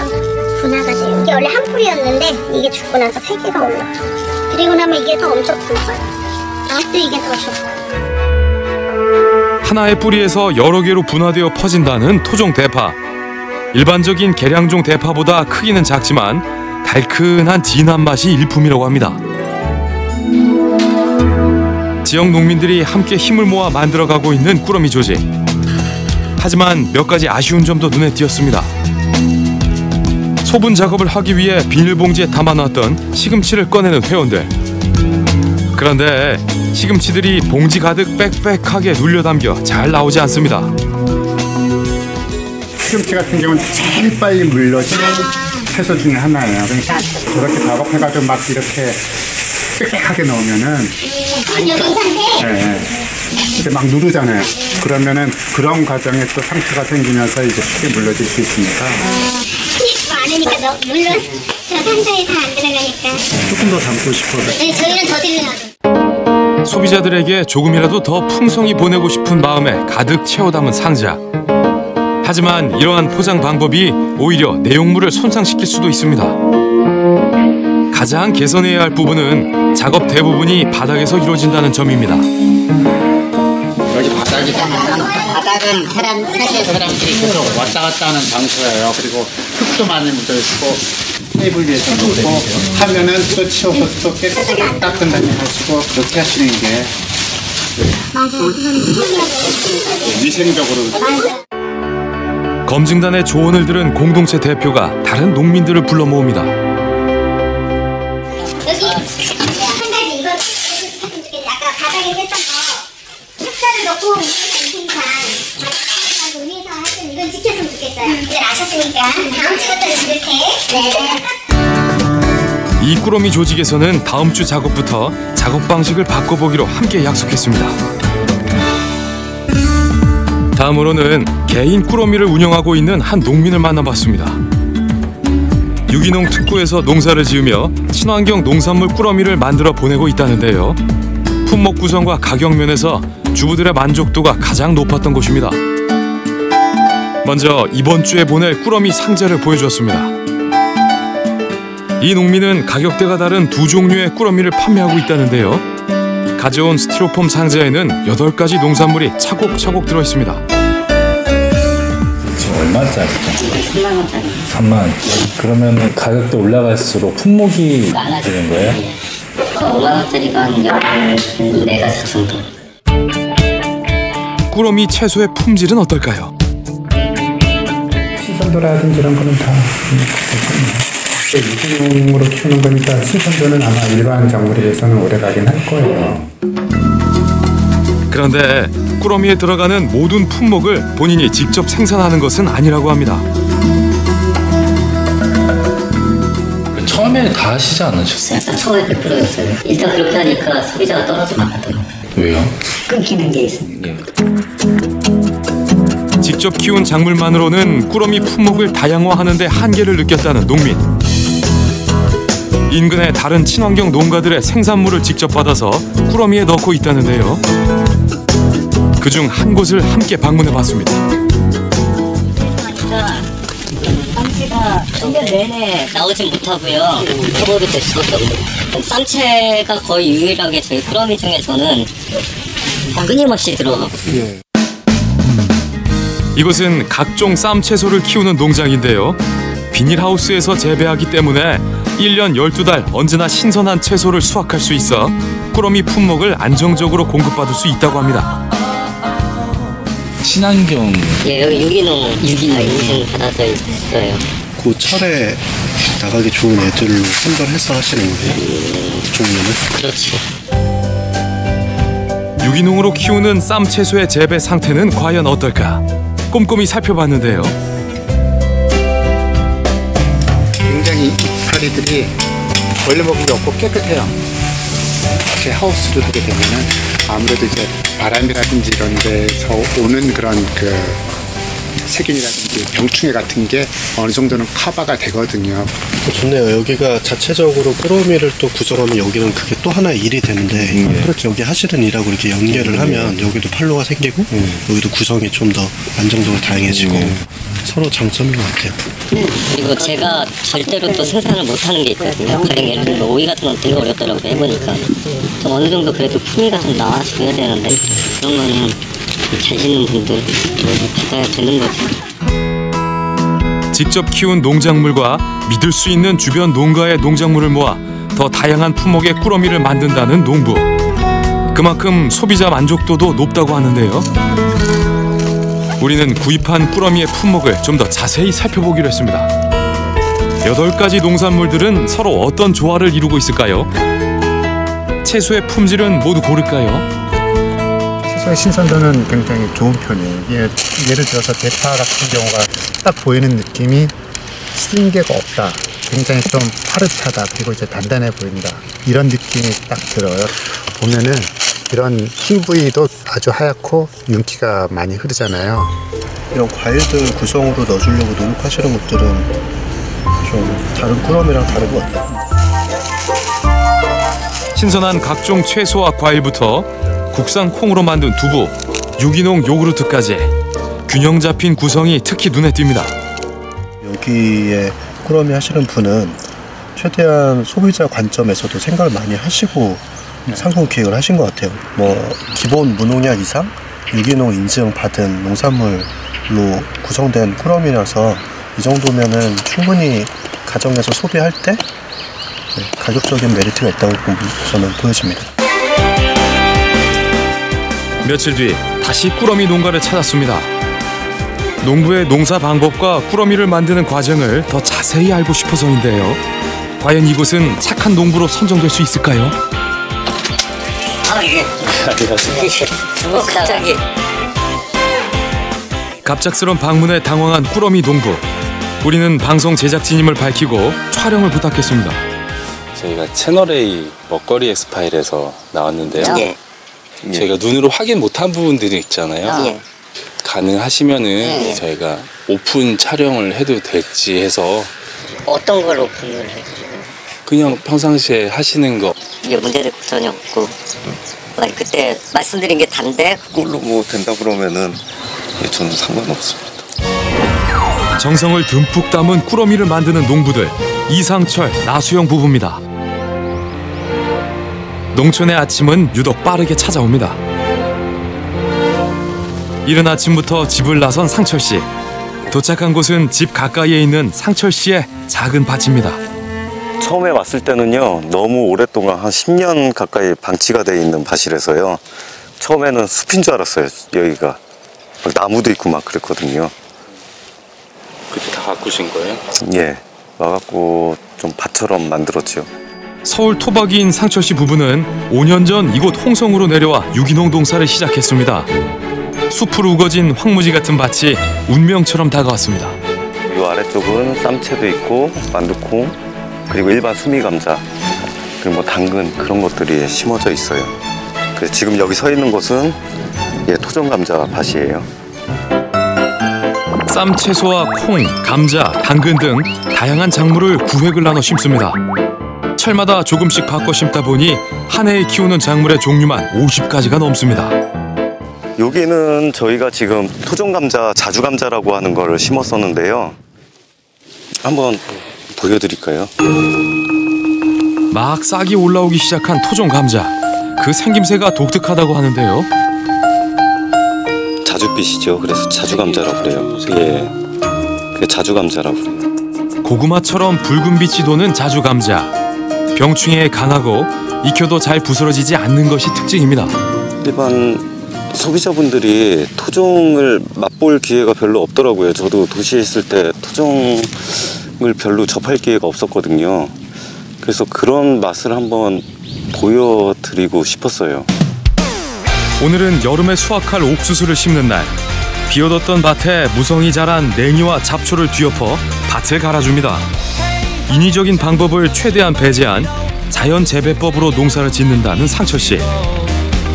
[SPEAKER 6] 분화가 돼요. 이게 원래 한 풀이었는데 이게 죽고 나서 3개가 올라. 그리고 나면 이게 더 엄청 큰 거예요. 맛도 이게 더 좋고.
[SPEAKER 1] 하나의 뿌리에서 여러 개로 분화되어 퍼진다는 토종 대파. 일반적인 계량종 대파보다 크기는 작지만 달큰한 진한 맛이 일품이라고 합니다. 지역 농민들이 함께 힘을 모아 만들어가고 있는 꾸러미 조직. 하지만 몇 가지 아쉬운 점도 눈에 띄었습니다. 소분 작업을 하기 위해 비닐봉지에 담아놨던 시금치를 꺼내는 회원들. 그런데 시금치들이 봉지 가득 빽빽하게 눌려 담겨 잘 나오지 않습니다.
[SPEAKER 17] 시금치 같은 경우는 제일 빨리 물러지는 채소 중에 하나예요. 그러니까 저렇게 작업해가지고 막 이렇게 빽빽하게 넣으면은 네, 이렇게 막 누르잖아요. 그러면은 그런 과정에 또 상처가 생기면서 이제 쉽게 물러질 수 있으니까.
[SPEAKER 6] 많으니까 물론 저 상자에 다 안 들어가니까.
[SPEAKER 5] 조금 더 담고 싶어요.
[SPEAKER 6] 네, 저희는 더 들려요.
[SPEAKER 1] 소비자들에게 조금이라도 더 풍성히 보내고 싶은 마음에 가득 채워 담은 상자. 하지만 이러한 포장 방법이 오히려 내용물을 손상시킬 수도 있습니다. 가장 개선해야 할 부분은 작업 대부분이 바닥에서 이루어진다는 점입니다.
[SPEAKER 17] 여기 바닥은 사람들이 계속 왔다 갔다 하는 장소예요. 그리고 흙도 많이 묻어있고 테이블 위에서 놓고 하면은 또 치워서 또 깨끗하게 닦은 다음에 하시고 그렇게 하시는 게 위생적으로.
[SPEAKER 1] 검증단의 조언을 들은 공동체 대표가 다른 농민들을 불러 모읍니다.
[SPEAKER 6] 여기 한 가지 이거 했으면 좋겠는데 아까 바닥에 했던 거 흑사를 넣고 인생산 위에서 하여튼 이건 지켰으면 좋겠어요. 이걸 아셨으니까 다음 주부터 이렇게. 네.
[SPEAKER 1] 이 꾸러미 조직에서는 다음 주 작업부터 작업 방식을 바꿔보기로 함께 약속했습니다. 다음으로는 개인 꾸러미를 운영하고 있는 한 농민을 만나봤습니다. 유기농 특구에서 농사를 지으며 친환경 농산물 꾸러미를 만들어 보내고 있다는데요. 품목 구성과 가격 면에서 주부들의 만족도가 가장 높았던 곳입니다. 먼저 이번 주에 보낼 꾸러미 상자를 보여주었습니다. 이 농민은 가격대가 다른 두 종류의 꾸러미를 판매하고 있다는데요. 가져온 스티로폼 상자에는 8가지 농산물이 차곡차곡 들어있습니다.
[SPEAKER 3] 지금 얼마짜리죠?
[SPEAKER 10] 3만 원짜리.
[SPEAKER 3] 3만 원. 그러면 가격도 올라갈수록 품목이 많아지는 거예요?
[SPEAKER 10] 5만 원짜리가 한 14가지 정도.
[SPEAKER 1] 꾸러미 채소의 품질은 어떨까요?
[SPEAKER 18] 신선도라든지 이런 거는 다 유기농으로 키우는 거니까 신선도는 아마 일반 작물에 비해서는 오래가긴 할 거예요.
[SPEAKER 1] 그런데 꾸러미에 들어가는 모든 품목을 본인이 직접 생산하는 것은 아니라고 합니다.
[SPEAKER 3] 처음에는 다 하시지 않으셨어요?
[SPEAKER 10] 처음에 100%였어요. 일단 그렇게 하니까 소비자가 떨어지면 안 되더라고요.
[SPEAKER 3] 왜요?
[SPEAKER 10] 끊기는 게 있습니다.
[SPEAKER 1] 직접 키운 작물만으로는 꾸러미 품목을 다양화하는 데 한계를 느꼈다는 농민. 인근의 다른 친환경 농가들의 생산물을 직접 받아서 꾸러미에 넣고 있다는데요. 그중 한 곳을 함께 방문해봤습니다.
[SPEAKER 10] 쌈채가 1년 내내 나오진 못하고요. 소급이 될 수밖에 없는. 쌈채가 거의 유일하게 저희 꾸러미 중에서는 끊임없이 들어가고.
[SPEAKER 1] 이곳은 각종 쌈 채소를 키우는 농장인데요. 비닐하우스에서 재배하기 때문에 1년 12달 언제나 신선한 채소를 수확할 수 있어 꾸러미 품목을 안정적으로 공급받을 수 있다고 합니다.
[SPEAKER 3] 친환경.
[SPEAKER 10] 예, 여기 유기농 인증 받아져 있어요.
[SPEAKER 16] 그 철에 나가기 좋은 애들로 선별해서 하시는 거예요? 종류는?
[SPEAKER 10] 그렇죠.
[SPEAKER 1] 유기농으로 키우는 쌈 채소의 재배 상태는 과연 어떨까? 꼼꼼히 살펴봤는데요.
[SPEAKER 18] 굉장히 이파리들이 원래 먹은 게 없고 깨끗해요. 제 하우스를 하게 되면은 아무래도 이제 바람이라든지 이런 데서 오는 그런 그 세균이라든지 병충해 같은 게 어느 정도는 커버가 되거든요.
[SPEAKER 16] 좋네요. 여기가 자체적으로 꾸러미를 또 구성하면 여기는 그게 또 하나의 일이 되는데 그렇죠. 여기 하시는 일하고 이렇게 연계를 하면 여기도 팔로가 생기고 여기도 구성이 좀 더 안정적으로 다양해지고 서로 장점인 것 같아요.
[SPEAKER 10] 그리고 제가 절대로 또 생산을 못하는 게 있거든요. 가령 예를 들면 오이 같은 건 되게 어렵더라고요. 해보니까 좀 어느 정도 그래도 품위가 좀 나와줘야 되는데 그런 거는 잘 짓는 분들 받아야 되는 거죠.
[SPEAKER 1] 직접 키운 농작물과 믿을 수 있는 주변 농가의 농작물을 모아 더 다양한 품목의 꾸러미를 만든다는 농부. 그만큼 소비자 만족도도 높다고 하는데요. 우리는 구입한 꾸러미의 품목을 좀 더 자세히 살펴보기로 했습니다. 8가지 농산물들은 서로 어떤 조화를 이루고 있을까요? 채소의 품질은 모두 고를까요?
[SPEAKER 18] 채소의 신선도는 굉장히 좋은 편이에요. 예를 들어서 대파 같은 경우가 딱 보이는 느낌이 쓸개가 없다. 굉장히 좀 파릇하다. 그리고 이제 단단해 보인다. 이런 느낌이 딱 들어요. 보면은 이런 흰 부위도 아주 하얗고 윤기가 많이 흐르잖아요.
[SPEAKER 16] 이런 과일들 구성으로 넣어주려고 노력하시는 것들은 좀 다른 꾸러미랑 다른 것 같아요.
[SPEAKER 1] 신선한 각종 채소와 과일부터 국산 콩으로 만든 두부, 유기농 요구르트까지 균형 잡힌 구성이 특히 눈에 띕니다.
[SPEAKER 16] 여기에 꾸러미 하시는 분은 최대한 소비자 관점에서도 생각을 많이 하시고 상품 기획을 하신 것 같아요. 뭐 기본 무농약 이상 유기농 인증 받은 농산물로 구성된 꾸러미라서 이 정도면은 충분히 가정에서 소비할 때 가격적인 메리트가 있다고 저는 보여집니다.
[SPEAKER 1] 며칠 뒤 다시 꾸러미 농가를 찾았습니다. 농부의 농사 방법과 꾸러미를 만드는 과정을 더 자세히 알고 싶어서인데요. 과연 이곳은 착한 농부로 선정될 수 있을까요?
[SPEAKER 10] 갑자기
[SPEAKER 1] 갑작스런 방문에 당황한 꾸러미 농부. 우리는 방송 제작진임을 밝히고 촬영을 부탁했습니다.
[SPEAKER 19] 저희가 채널A 먹거리 엑스파일에서 나왔는데요.
[SPEAKER 10] 예.
[SPEAKER 19] 저희가 눈으로 확인 못한 부분들이 있잖아요.
[SPEAKER 10] 예.
[SPEAKER 19] 가능하시면은 저희가 오픈 촬영을 해도 될지 해서.
[SPEAKER 10] 어떤 걸 오픈을 할게요?
[SPEAKER 19] 그냥 평상시에 하시는 거.
[SPEAKER 10] 이게 문제될 거 전혀 없고 그때 말씀드린 게 단데
[SPEAKER 20] 그걸로 뭐 된다 그러면은 저는 상관없습니다.
[SPEAKER 1] 정성을 듬뿍 담은 꾸러미를 만드는 농부들 이상철, 나수영 부부입니다. 농촌의 아침은 유독 빠르게 찾아옵니다. 이른 아침부터 집을 나선 상철 씨. 도착한 곳은 집 가까이에 있는 상철 씨의 작은 밭입니다.
[SPEAKER 20] 처음에 왔을 때는요 너무 오랫동안 한 10년 가까이 방치가 돼 있는 밭이라서요 처음에는 숲인 줄 알았어요. 여기가 막 나무도 있고 막 그랬거든요.
[SPEAKER 19] 그때 다 가꾸신 거예요?
[SPEAKER 20] 예, 와갖고 좀 밭처럼 만들었죠.
[SPEAKER 1] 서울 토박이인 상철 씨 부부는 5년 전 이곳 홍성으로 내려와 유기농 농사를 시작했습니다. 숲으로 우거진 황무지 같은 밭이 운명처럼 다가왔습니다.
[SPEAKER 20] 이 아래쪽은 쌈채도 있고 만두콩, 그리고 일반 수미감자, 그리고 뭐 당근 그런 것들이 심어져 있어요. 그래서 지금 여기 서 있는 곳은 토종감자 밭이에요.
[SPEAKER 1] 쌈 채소와 콩, 감자, 당근 등 다양한 작물을 구획을 나눠 심습니다. 철마다 조금씩 바꿔 심다 보니 한 해에 키우는 작물의 종류만 50가지가 넘습니다.
[SPEAKER 20] 여기는 저희가 지금 토종감자, 자주감자라고 하는 걸 심었었는데요. 한번 보여드릴까요?
[SPEAKER 1] 막 싹이 올라오기 시작한 토종감자. 그 생김새가 독특하다고 하는데요.
[SPEAKER 20] 자주빛이죠. 그래서 자주감자라고 그래요. 예, 그게 자주감자라고 그래요.
[SPEAKER 1] 고구마처럼 붉은 빛이 도는 자주감자. 병충해에 강하고 익혀도 잘 부스러지지 않는 것이 특징입니다.
[SPEAKER 20] 일반 소비자분들이 토종을 맛볼 기회가 별로 없더라고요. 저도 도시에 있을 때 토종을 별로 접할 기회가 없었거든요. 그래서 그런 맛을 한번 보여드리고 싶었어요.
[SPEAKER 1] 오늘은 여름에 수확할 옥수수를 심는 날. 비어뒀던 밭에 무성이 자란 냉이와 잡초를 뒤엎어 밭을 갈아줍니다. 인위적인 방법을 최대한 배제한 자연 재배법으로 농사를 짓는다는 상철 씨.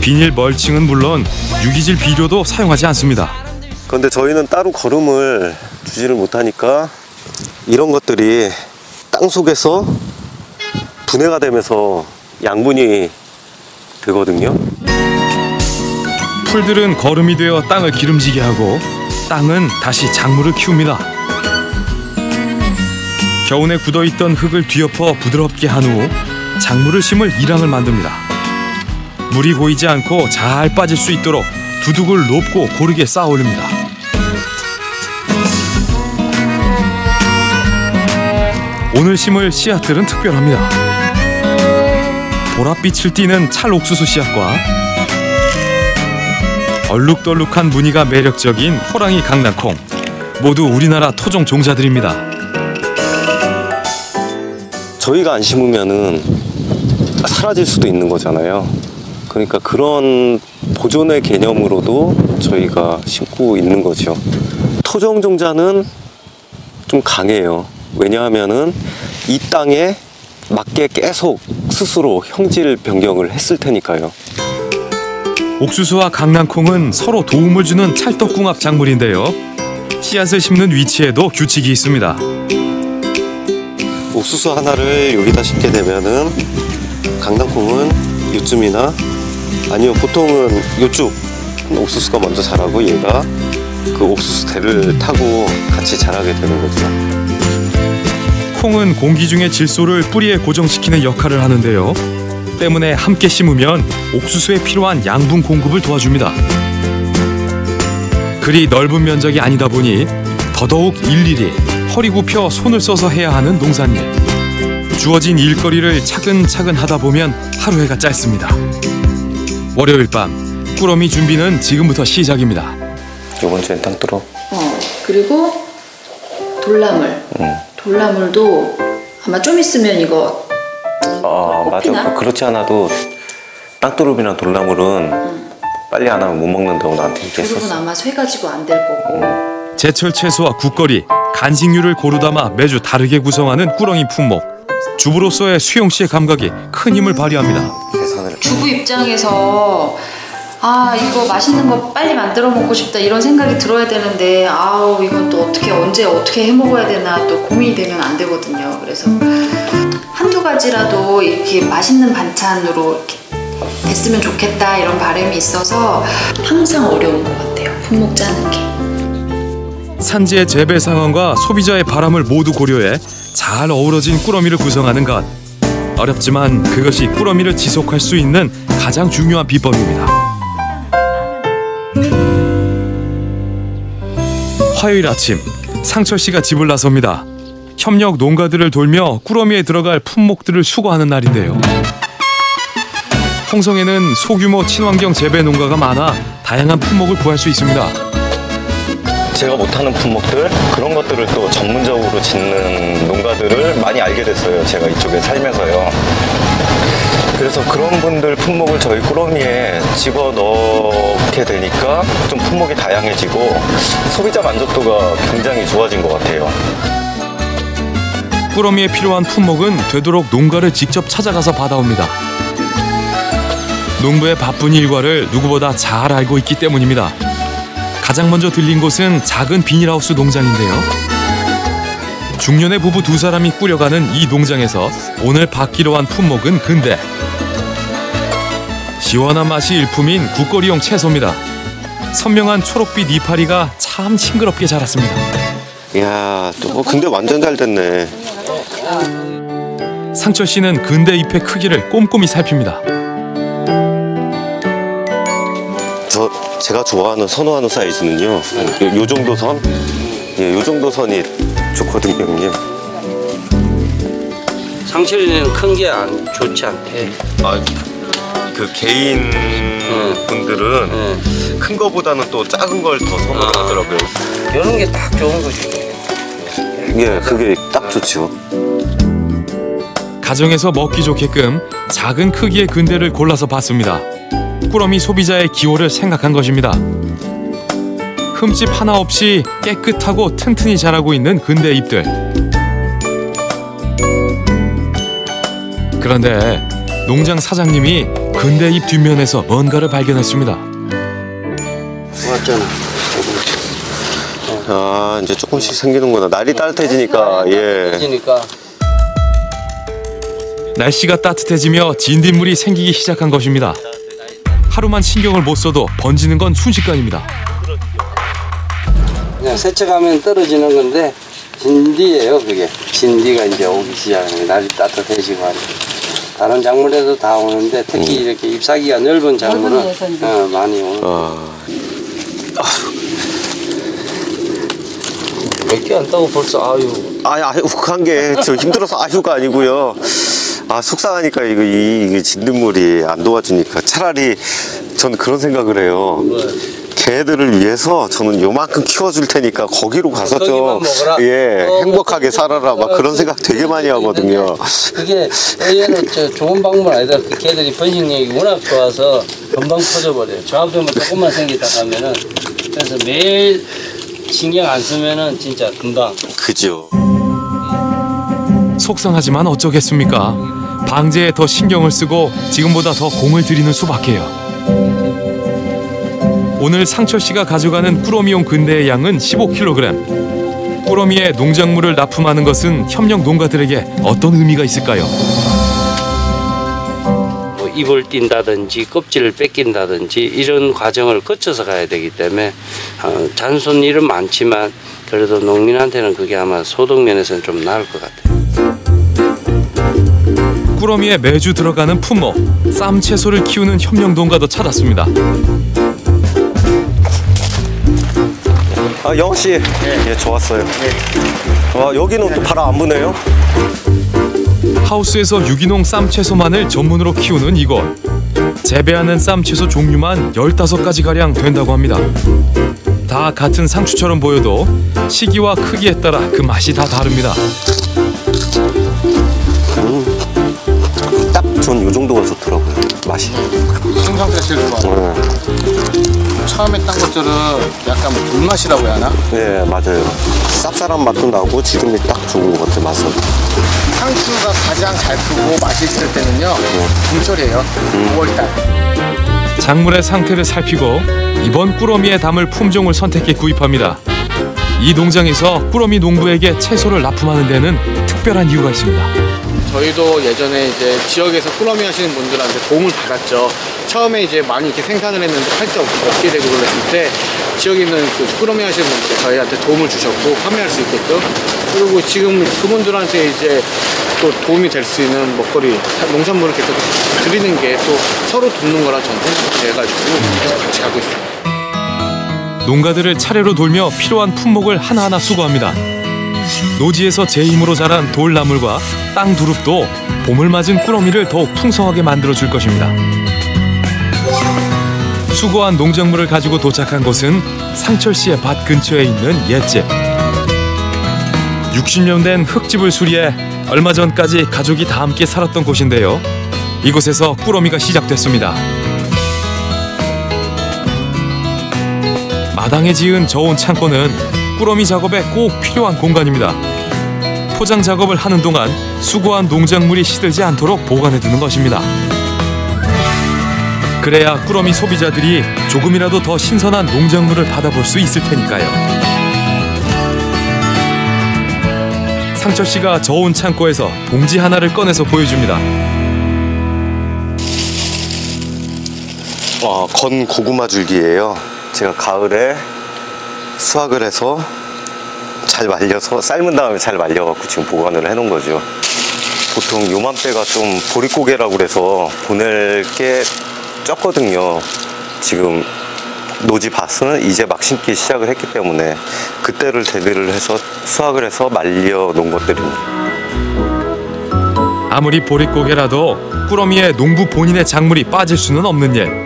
[SPEAKER 1] 비닐 멀칭은 물론 유기질 비료도 사용하지 않습니다.
[SPEAKER 20] 그런데 저희는 따로 거름을 주지를 못하니까 이런 것들이 땅 속에서 분해가 되면서 양분이 되거든요.
[SPEAKER 1] 풀들은 거름이 되어 땅을 기름지게 하고 땅은 다시 작물을 키웁니다. 겨우내 굳어있던 흙을 뒤엎어 부드럽게 한 후 작물을 심을 이랑을 만듭니다. 물이 고이지 않고 잘 빠질 수 있도록 두둑을 높고 고르게 쌓아 올립니다. 오늘 심을 씨앗들은 특별합니다. 보랏빛을 띠는 찰옥수수 씨앗과 얼룩덜룩한 무늬가 매력적인 호랑이 강낭콩, 모두 우리나라 토종 종자들입니다.
[SPEAKER 20] 저희가 안 심으면은 사라질 수도 있는 거잖아요. 그러니까 그런 보존의 개념으로도 저희가 심고 있는 거죠. 토종 종자는 좀 강해요. 왜냐하면은 이 땅에 맞게 계속 스스로 형질 변경을 했을 테니까요.
[SPEAKER 1] 옥수수와 강낭콩은 서로 도움을 주는 찰떡궁합 작물인데요. 씨앗을 심는 위치에도 규칙이 있습니다.
[SPEAKER 20] 옥수수 하나를 여기다 심게 되면은 강낭콩은 요쯤이나 아니면 보통은 요쪽 옥수수가 먼저 자라고 얘가 그 옥수수 대를 타고 같이 자라게 되는 거죠.
[SPEAKER 1] 콩은 공기 중의 질소를 뿌리에 고정시키는 역할을 하는데요. 때문에 함께 심으면 옥수수에 필요한 양분 공급을 도와줍니다. 그리 넓은 면적이 아니다 보니 더더욱 일일이 허리 굽혀 손을 써서 해야 하는 농사일. 주어진 일거리를 차근차근 하다 보면 하루해가 짧습니다. 월요일 밤 꾸러미 준비는 지금부터 시작입니다.
[SPEAKER 20] 이번 주엔 땅뚫어.
[SPEAKER 11] 그리고 돌나물. 돌나물도 아마 좀 있으면 이거
[SPEAKER 20] 맞아. 그렇지 않아도 땅두릅이나 돌나물은 빨리 안 하면 못 먹는다고 나한테 얘기했었어.
[SPEAKER 11] 두릅은 아마 쇠가지고 안 될 거고.
[SPEAKER 1] 제철 채소와 국거리, 간식류를 고루 담아 매주 다르게 구성하는 꾸러미 품목. 주부로서의 수용 씨의 감각이 큰 힘을 발휘합니다.
[SPEAKER 11] 주부 입장에서 이거 맛있는 거 빨리 만들어 먹고 싶다 이런 생각이 들어야 되는데 이건 또 언제 어떻게 해 먹어야 되나 또 고민이 되면 안 되거든요. 그래서 한두 가지라도 이렇게 맛있는 반찬으로 이렇게 됐으면 좋겠다 이런 바람이 있어서 항상 어려운 것 같아요. 품목 짜는 게.
[SPEAKER 1] 산지의 재배 상황과 소비자의 바람을 모두 고려해 잘 어우러진 꾸러미를 구성하는 것. 어렵지만 그것이 꾸러미를 지속할 수 있는 가장 중요한 비법입니다. 화요일 아침, 상철 씨가 집을 나섭니다. 협력 농가들을 돌며 꾸러미에 들어갈 품목들을 수거하는 날인데요. 홍성에는 소규모 친환경 재배 농가가 많아 다양한 품목을 구할 수 있습니다.
[SPEAKER 20] 제가 못하는 품목들 그런 것들을 또 전문적으로 짓는 농가들을 많이 알게 됐어요. 제가 이쪽에 살면서요. 그래서 그런 분들 품목을 저희 꾸러미에 집어넣게 되니까 좀 품목이 다양해지고 소비자 만족도가 굉장히 좋아진 것 같아요.
[SPEAKER 1] 꾸러미에 필요한 품목은 되도록 농가를 직접 찾아가서 받아옵니다. 농부의 바쁜 일과를 누구보다 잘 알고 있기 때문입니다. 가장 먼저 들린 곳은 작은 비닐하우스 농장인데요. 중년의 부부 두 사람이 꾸려가는 이 농장에서 오늘 받기로 한 품목은 근대. 시원한 맛이 일품인 국거리용 채소입니다. 선명한 초록빛 이파리가 참 싱그럽게 자랐습니다.
[SPEAKER 20] 이야, 근데 완전 잘 됐네.
[SPEAKER 1] 상철 씨는 근대 잎의 크기를 꼼꼼히 살핍니다.
[SPEAKER 20] 제가 좋아하는 선호하는 사이즈는요. 요 정도 선? 예, 요 정도 선이 좋거든요, 형님.
[SPEAKER 21] 상철이는 큰 게 좋지 않대.
[SPEAKER 20] 그 개인 분들은 큰 거보다는 또 작은 걸 더 선호하더라고요.
[SPEAKER 21] 이런 게 딱 좋은 거지.
[SPEAKER 20] 예, 그게 딱 좋죠.
[SPEAKER 1] 가정에서 먹기 좋게끔 작은 크기의 근대를 골라서 봤습니다. 꾸러미 소비자의 기호를 생각한 것입니다. 흠집 하나 없이 깨끗하고 튼튼히 자라고 있는 근대 잎들. 그런데 농장 사장님이 근대 잎 뒷면에서 뭔가를 발견했습니다.
[SPEAKER 21] 왔잖아.
[SPEAKER 20] 아, 이제 조금씩 생기는구나. 날이 따뜻해지니까. 예.
[SPEAKER 1] 날씨가 따뜻해지며 진딧물이 생기기 시작한 것입니다. 하루만 신경을 못 써도 번지는 건 순식간입니다.
[SPEAKER 21] 그냥 세척하면 떨어지는 건데 진디예요, 그게. 진디가 이제 오기 시작해요. 날이 따뜻해지고 하니까. 다른 작물에도 다 오는데 특히 이렇게 잎사귀가 넓은 작물은 많이 오는. 몇 개 안 따고 벌써 아유.
[SPEAKER 20] 욱한 게 저 힘들어서 아유가 아니고요. 속상하니까 이게 진딧물이 안 도와주니까 차라리 저는 그런 생각을 해요. 걔들을 위해서 저는 요만큼 키워줄 테니까 거기로 가서 좀 행복하게 살아라 막 그런 생각 되게 많이 하거든요.
[SPEAKER 21] 그게 얘는 좋은 방법 아니다. 걔들이 번식력이 워낙 좋아서 금방 퍼져버려요. 저 앞에만 조금만 생기다 가면은 그래서 매일 신경 안 쓰면은 진짜 금방.
[SPEAKER 20] 그죠.
[SPEAKER 1] 속상하지만 어쩌겠습니까? 방제에 더 신경을 쓰고 지금보다 더 공을 들이는 수밖에요. 오늘 상철 씨가 가져가는 꾸러미용 근대의 양은 15kg. 꾸러미의 농작물을 납품하는 것은 협력 농가들에게 어떤 의미가 있을까요?
[SPEAKER 21] 뭐 잎을 띈다든지 껍질을 뺏긴다든지 이런 과정을 거쳐서 가야 되기 때문에 잔손 일은 많지만 그래도 농민한테는 그게 아마 소득 면에서는 좀 나을 것 같아요.
[SPEAKER 1] 꾸러미에 매주 들어가는 품목, 쌈 채소를 키우는 협력 농가도 찾았습니다.
[SPEAKER 20] 영호 씨, 예, 좋았어요. 여기는 또 바로 안 부네요.
[SPEAKER 1] 하우스에서 유기농 쌈 채소만을 전문으로 키우는 이곳. 재배하는 쌈 채소 종류만 15가지가량 된다고 합니다. 다 같은 상추처럼 보여도 시기와 크기에 따라 그 맛이 다 다릅니다.
[SPEAKER 20] 딱 전 요 정도가 좋더라고요. 맛이.
[SPEAKER 17] 생상태가 제일 좋아요. 처음에 딴 것들은 약간 불맛이라고 해야 하나?
[SPEAKER 20] 네, 맞아요. 쌉쌀한 맛도 나고 지금이 딱 좋은 것 같아요, 맛은.
[SPEAKER 17] 상추가 가장 잘 크고 맛있을 때는요, 봄철이에요. 5월달.
[SPEAKER 1] 작물의 상태를 살피고 이번 꾸러미에 담을 품종을 선택해 구입합니다. 이 농장에서 꾸러미 농부에게 채소를 납품하는 데는 특별한 이유가 있습니다.
[SPEAKER 17] 저희도 예전에 이제 지역에서 꾸러미 하시는 분들한테 도움을 받았죠. 처음에 이제 많이 이렇게 생산을 했는데 팔 데 없게 되고 그랬을 때 지역에 있는 그 꾸러미 하시는 분들이 저희한테 도움을 주셨고 판매할 수 있게끔, 그리고 지금 그분들한테 이제 또 도움이 될 수 있는 먹거리, 농산물을 계속 드리는 게 또 서로 돕는 거라 저는 생각해가지고 계속 같이 하고 있습니다.
[SPEAKER 1] 농가들을 차례로 돌며 필요한 품목을 하나하나 수거합니다. 노지에서 제 힘으로 자란 돌나물과 땅 두릅도 봄을 맞은 꾸러미를 더욱 풍성하게 만들어줄 것입니다. 수고한 농작물을 가지고 도착한 곳은 상철 씨의 밭 근처에 있는 옛집. 60년 된 흙집을 수리해 얼마 전까지 가족이 다 함께 살았던 곳인데요. 이곳에서 꾸러미가 시작됐습니다. 마당에 지은 저온 창고는 꾸러미 작업에 꼭 필요한 공간입니다. 포장 작업을 하는 동안 수고한 농작물이 시들지 않도록 보관해두는 것입니다. 그래야 꾸러미 소비자들이 조금이라도 더 신선한 농작물을 받아볼 수 있을 테니까요. 상철 씨가 저온 창고에서 봉지 하나를 꺼내서 보여줍니다.
[SPEAKER 20] 건 고구마 줄기예요. 제가 가을에 수확을 해서 잘 말려서 삶은 다음에 잘 말려갖고 지금 보관을 해놓은 거죠. 보통 요맘때가 좀 보릿고개라고 그래서 보낼 게 적거든요. 지금 노지 밭은 이제 막 심기 시작을 했기 때문에 그때를 대비를 해서 수확을 해서 말려 놓은 것들입니다.
[SPEAKER 1] 아무리 보릿고개라도 꾸러미의 농부 본인의 작물이 빠질 수는 없는 일.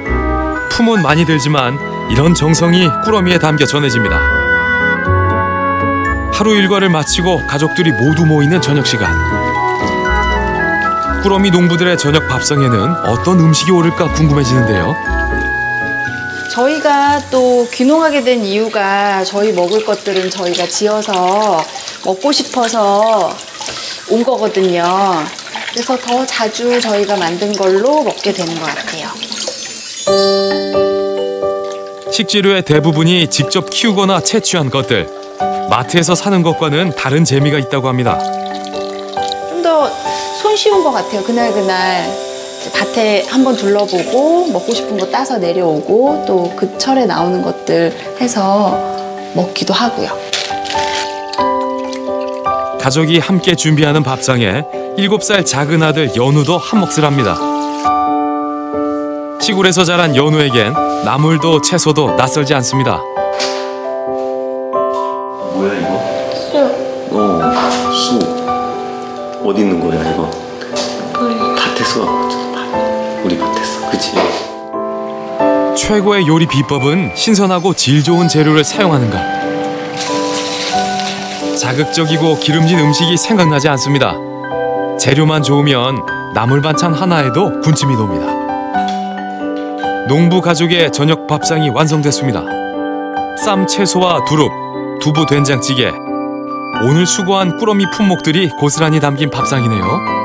[SPEAKER 1] 품은 많이 들지만 이런 정성이 꾸러미에 담겨 전해집니다. 하루 일과를 마치고 가족들이 모두 모이는 저녁 시간. 꾸러미 농부들의 저녁 밥상에는 어떤 음식이 오를까 궁금해지는데요.
[SPEAKER 11] 저희가 또 귀농하게 된 이유가 저희 먹을 것들은 저희가 지어서 먹고 싶어서 온 거거든요. 그래서 더 자주 저희가 만든 걸로 먹게 되는 것 같아요.
[SPEAKER 1] 식재료의 대부분이 직접 키우거나 채취한 것들. 마트에서 사는 것과는 다른 재미가 있다고 합니다.
[SPEAKER 11] 좀 더 손쉬운 것 같아요. 그날 밭에 한번 둘러보고 먹고 싶은 거 따서 내려오고 또 그 철에 나오는 것들 해서 먹기도 하고요.
[SPEAKER 1] 가족이 함께 준비하는 밥상에 7살 작은 아들 연우도 한몫을 합니다. 시골에서 자란 연우에겐 나물도 채소도 낯설지 않습니다.
[SPEAKER 20] 뭐야 이거? 쑥. 어디 있는 거야 이거? 밭에서 우리 밭에서, 그치?
[SPEAKER 1] 최고의 요리 비법은 신선하고 질 좋은 재료를 사용하는 것. 자극적이고 기름진 음식이 생각나지 않습니다. 재료만 좋으면 나물 반찬 하나에도 군침이 돕니다. 농부 가족의 저녁 밥상이 완성됐습니다. 쌈 채소와 두릅, 두부 된장찌개. 오늘 수고한 꾸러미 품목들이 고스란히 담긴 밥상이네요.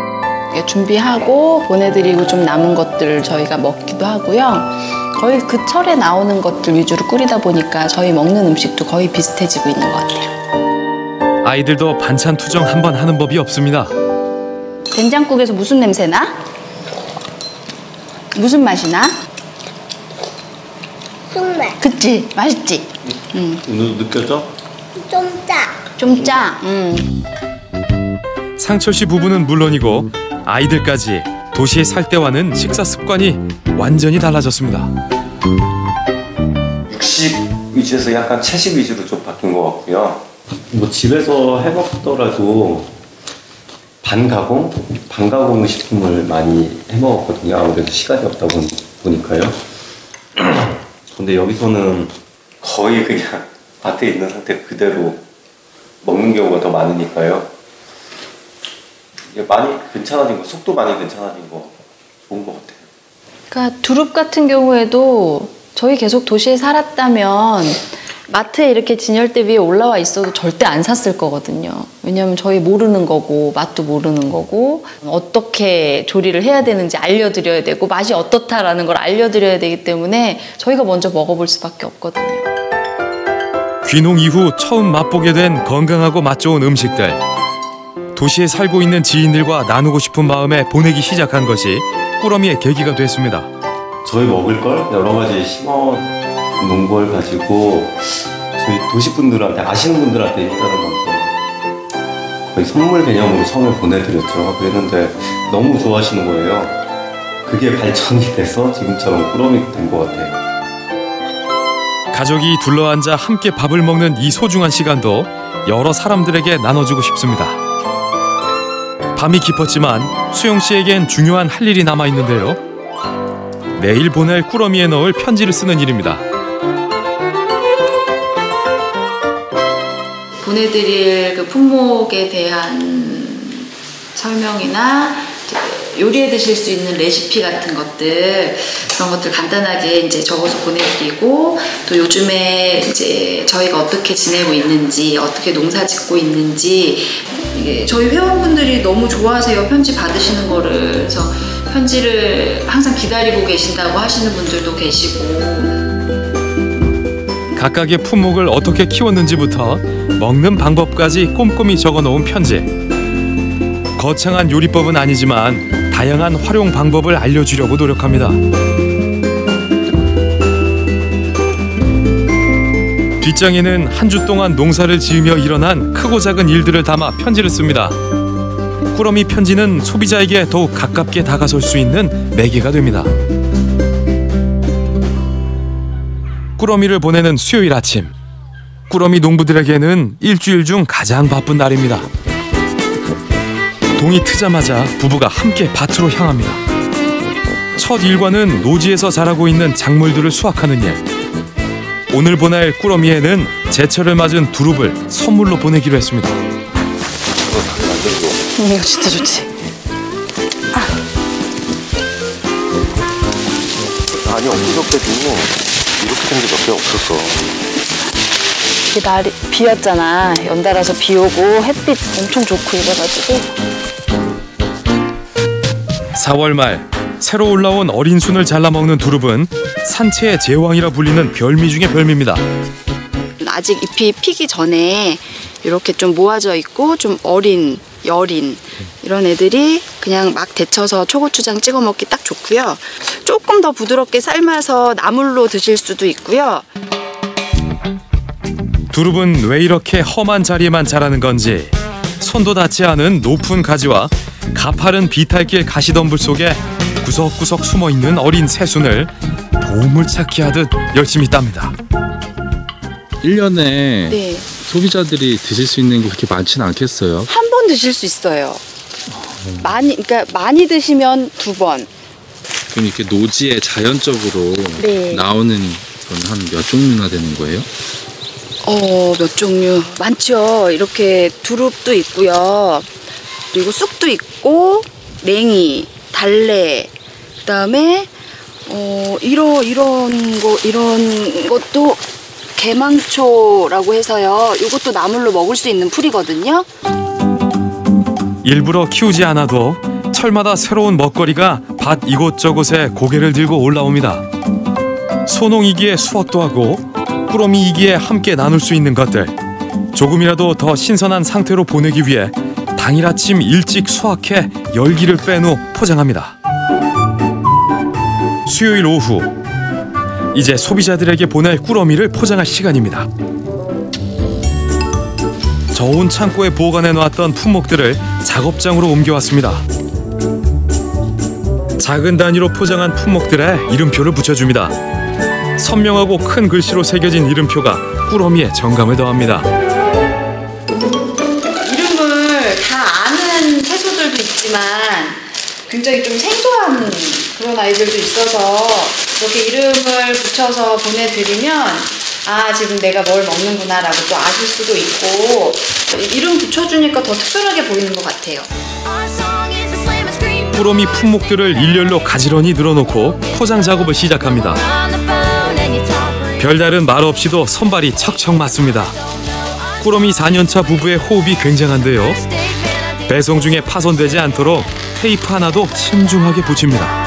[SPEAKER 11] 준비하고 보내드리고 좀 남은 것들을 저희가 먹기도 하고요. 거의 그 철에 나오는 것들 위주로 끓이다 보니까 저희 먹는 음식도 거의 비슷해지고 있는 것 같아요.
[SPEAKER 1] 아이들도 반찬 투정 한번 하는 법이 없습니다.
[SPEAKER 11] 된장국에서 무슨 냄새 나? 무슨 맛이 나?
[SPEAKER 6] 쑥맛.
[SPEAKER 11] 그치? 맛있지?
[SPEAKER 20] 느껴져?
[SPEAKER 6] 좀 짜.
[SPEAKER 11] 좀 짜?
[SPEAKER 1] 상철 씨 부부는 물론이고 아이들까지 도시에 살 때와는 식사 습관이 완전히 달라졌습니다.
[SPEAKER 20] 육식 위주에서 약간 채식 위주로 좀 바뀐 것 같고요. 뭐 집에서 해먹더라도 반가공 식품을 많이 해먹었거든요. 아무래도 시간이 없다 보니까요. 근데 여기서는 거의 그냥 밭에 있는 상태 그대로 먹는 경우가 더 많으니까요. 많이 괜찮아진 거, 속도 많이 괜찮아진 거 좋은 것 같아요.
[SPEAKER 11] 그러니까 두릅 같은 경우에도 저희 계속 도시에 살았다면 마트에 이렇게 진열대 위에 올라와 있어도 절대 안 샀을 거거든요. 왜냐하면 저희 모르는 거고 맛도 모르는 거고 어떻게 조리를 해야 되는지 알려드려야 되고 맛이 어떻다라는 걸 알려드려야 되기 때문에 저희가 먼저 먹어볼 수밖에 없거든요.
[SPEAKER 1] 귀농 이후 처음 맛보게 된 건강하고 맛 좋은 음식들. 도시에 살고 있는 지인들과 나누고 싶은 마음에 보내기 시작한 것이 꾸러미의 계기가 됐습니다.
[SPEAKER 20] 저희 먹을 걸 여러 가지 심어 놓은 걸 가지고 저희 도시분들한테 아시는 분들한테 일단은 거의 선물 개념으로 처음에 보내드렸죠. 그랬는데 너무 좋아하시는 거예요. 그게 발전이 돼서 지금처럼 꾸러미 된 것 같아요.
[SPEAKER 1] 가족이 둘러앉아 함께 밥을 먹는 이 소중한 시간도 여러 사람들에게 나눠주고 싶습니다. 밤이 깊었지만 수영 씨에겐 중요한 할 일이 남아 있는데요. 내일 보낼 꾸러미에 넣을 편지를 쓰는 일입니다.
[SPEAKER 11] 보내드릴 그 품목에 대한 설명이나 요리해 드실 수 있는 레시피 같은 것들, 그런 것들 간단하게 이제 적어서 보내드리고, 또 요즘에 이제 저희가 어떻게 지내고 있는지, 어떻게 농사 짓고 있는지, 이게 저희 회원분들이 너무 좋아하세요. 편지 받으시는 거를. 그래서 편지를 항상 기다리고 계신다고 하시는 분들도 계시고.
[SPEAKER 1] 각각의 품목을 어떻게 키웠는지부터 먹는 방법까지 꼼꼼히 적어놓은 편지. 거창한 요리법은 아니지만 다양한 활용 방법을 알려주려고 노력합니다. 뒷장에는 한 주 동안 농사를 지으며 일어난 크고 작은 일들을 담아 편지를 씁니다. 꾸러미 편지는 소비자에게 더욱 가깝게 다가설 수 있는 매개가 됩니다. 꾸러미를 보내는 수요일 아침. 꾸러미 농부들에게는 일주일 중 가장 바쁜 날입니다. 동이 트자마자 부부가 함께 밭으로 향합니다. 첫 일과는 노지에서 자라고 있는 작물들을 수확하는 일. 오늘 보낼 꾸러미에는 제철을 맞은 두릅을 선물로 보내기로 했습니다.
[SPEAKER 12] 이거 진짜 좋지.
[SPEAKER 20] 아니 엊그저께도 이렇게 된 게 몇 개 없었어.
[SPEAKER 12] 이게 날이 비 왔잖아. 연달아서 비 오고 햇빛 엄청 좋고 이래가지고.
[SPEAKER 1] 4월 말 새로 올라온 어린 순을 잘라먹는 두릅은 산채의 제왕이라 불리는 별미 중의 별미입니다.
[SPEAKER 12] 아직 잎이 피기 전에 이렇게 좀 모아져 있고 좀 어린, 여린 이런 애들이 그냥 막 데쳐서 초고추장 찍어 먹기 딱 좋고요. 조금 더 부드럽게 삶아서 나물로 드실 수도 있고요.
[SPEAKER 1] 두릅은 왜 이렇게 험한 자리에만 자라는 건지 손도 닿지 않은 높은 가지와 가파른 비탈길 가시덤불 속에 구석구석 숨어있는 어린 새순을 보물찾기 하듯 열심히 땁니다.
[SPEAKER 3] 1년에
[SPEAKER 12] 네.
[SPEAKER 3] 소비자들이 드실 수 있는 게 그렇게 많지는 않겠어요?
[SPEAKER 12] 한 번 드실 수 있어요. 그러니까 많이 드시면 2번.
[SPEAKER 3] 그럼 이렇게 노지에 자연적으로
[SPEAKER 12] 네.
[SPEAKER 3] 나오는 건 한 몇 종류나 되는 거예요?
[SPEAKER 12] 몇 종류 많죠. 이렇게 두릅도 있고요. 그리고 쑥도 있고 냉이, 달래, 그다음에 이런 것도 개망초라고 해서요. 이것도 나물로 먹을 수 있는 풀이거든요.
[SPEAKER 1] 일부러 키우지 않아도 철마다 새로운 먹거리가 밭 이곳저곳에 고개를 들고 올라옵니다. 소농이기에 수확도 하고 꾸러미이기에 함께 나눌 수 있는 것들. 조금이라도 더 신선한 상태로 보내기 위해 당일 아침 일찍 수확해 열기를 뺀 후 포장합니다. 수요일 오후, 이제 소비자들에게 보낼 꾸러미를 포장할 시간입니다. 저온 창고에 보관해 놓았던 품목들을 작업장으로 옮겨왔습니다. 작은 단위로 포장한 품목들에 이름표를 붙여줍니다. 선명하고 큰 글씨로 새겨진 이름표가 꾸러미에 정감을 더합니다.
[SPEAKER 11] 이름을 다 아는 채소들도 있지만 굉장히 좀 생소한 그런 아이들도 있어서 이렇게 이름을 붙여서 보내드리면 지금 내가 뭘 먹는구나 라고 또 아실 수도 있고, 이름 붙여주니까 더 특별하게 보이는 것 같아요.
[SPEAKER 1] 꾸러미 품목들을 일렬로 가지런히 늘어놓고 포장 작업을 시작합니다. 별다른 말 없이도 손발이 척척 맞습니다. 꾸러미 4년차 부부의 호흡이 굉장한데요. 배송 중에 파손되지 않도록 테이프 하나도 신중하게 붙입니다.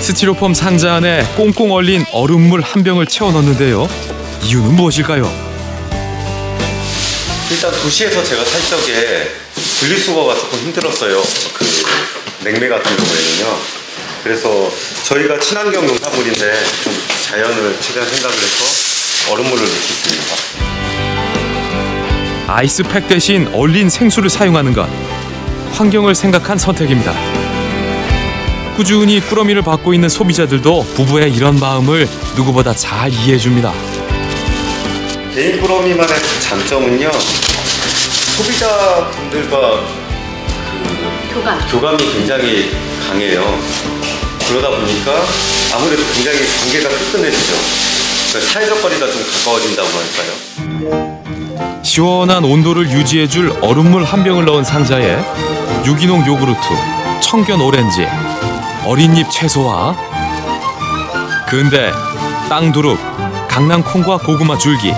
[SPEAKER 1] 스티로폼 상자 안에 꽁꽁 얼린 얼음물 한 병을 채워 넣는데요. 이유는 무엇일까요?
[SPEAKER 20] 일단 도시에서 제가 살 적에 분리수거가 조금 힘들었어요. 그 냉매 같은 경우에는요. 그래서 저희가 친환경 농산물인데 좀 자연을 최대한 생각을 해서 얼음물을 넣겠습니다.
[SPEAKER 1] 아이스팩 대신 얼린 생수를 사용하는 것. 환경을 생각한 선택입니다. 꾸준히 꾸러미를 받고 있는 소비자들도 부부의 이런 마음을 누구보다 잘 이해해줍니다.
[SPEAKER 20] 개인 꾸러미만의 장점은요, 소비자분들과 교감이 굉장히 강해요. 그러다 보니까 아무래도 굉장히 관계가 끈끈해지죠. 그러니까 사회적 거리가 좀 가까워진다고 할까요.
[SPEAKER 1] 시원한 온도를 유지해줄 얼음물 한 병을 넣은 상자에 유기농 요구르트, 청견 오렌지, 어린 잎 채소와 근대, 땅두릅, 강낭콩과 고구마 줄기,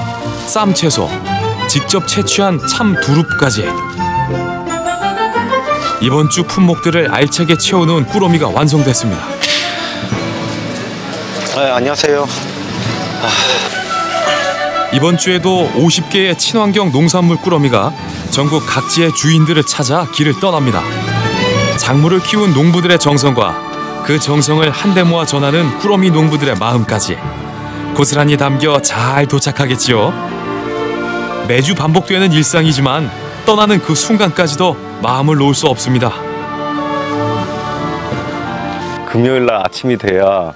[SPEAKER 1] 쌈채소, 직접 채취한 참 두릅까지 이번 주 품목들을 알차게 채워놓은 꾸러미가 완성됐습니다.
[SPEAKER 20] 안녕하세요.
[SPEAKER 1] 이번 주에도 50개의 친환경 농산물 꾸러미가 전국 각지의 주인들을 찾아 길을 떠납니다. 작물을 키운 농부들의 정성과 그 정성을 한데 모아 전하는 꾸러미 농부들의 마음까지 고스란히 담겨 잘 도착하겠지요. 매주 반복되는 일상이지만 떠나는 그 순간까지도 마음을 놓을 수 없습니다.
[SPEAKER 20] 금요일날 아침이 돼야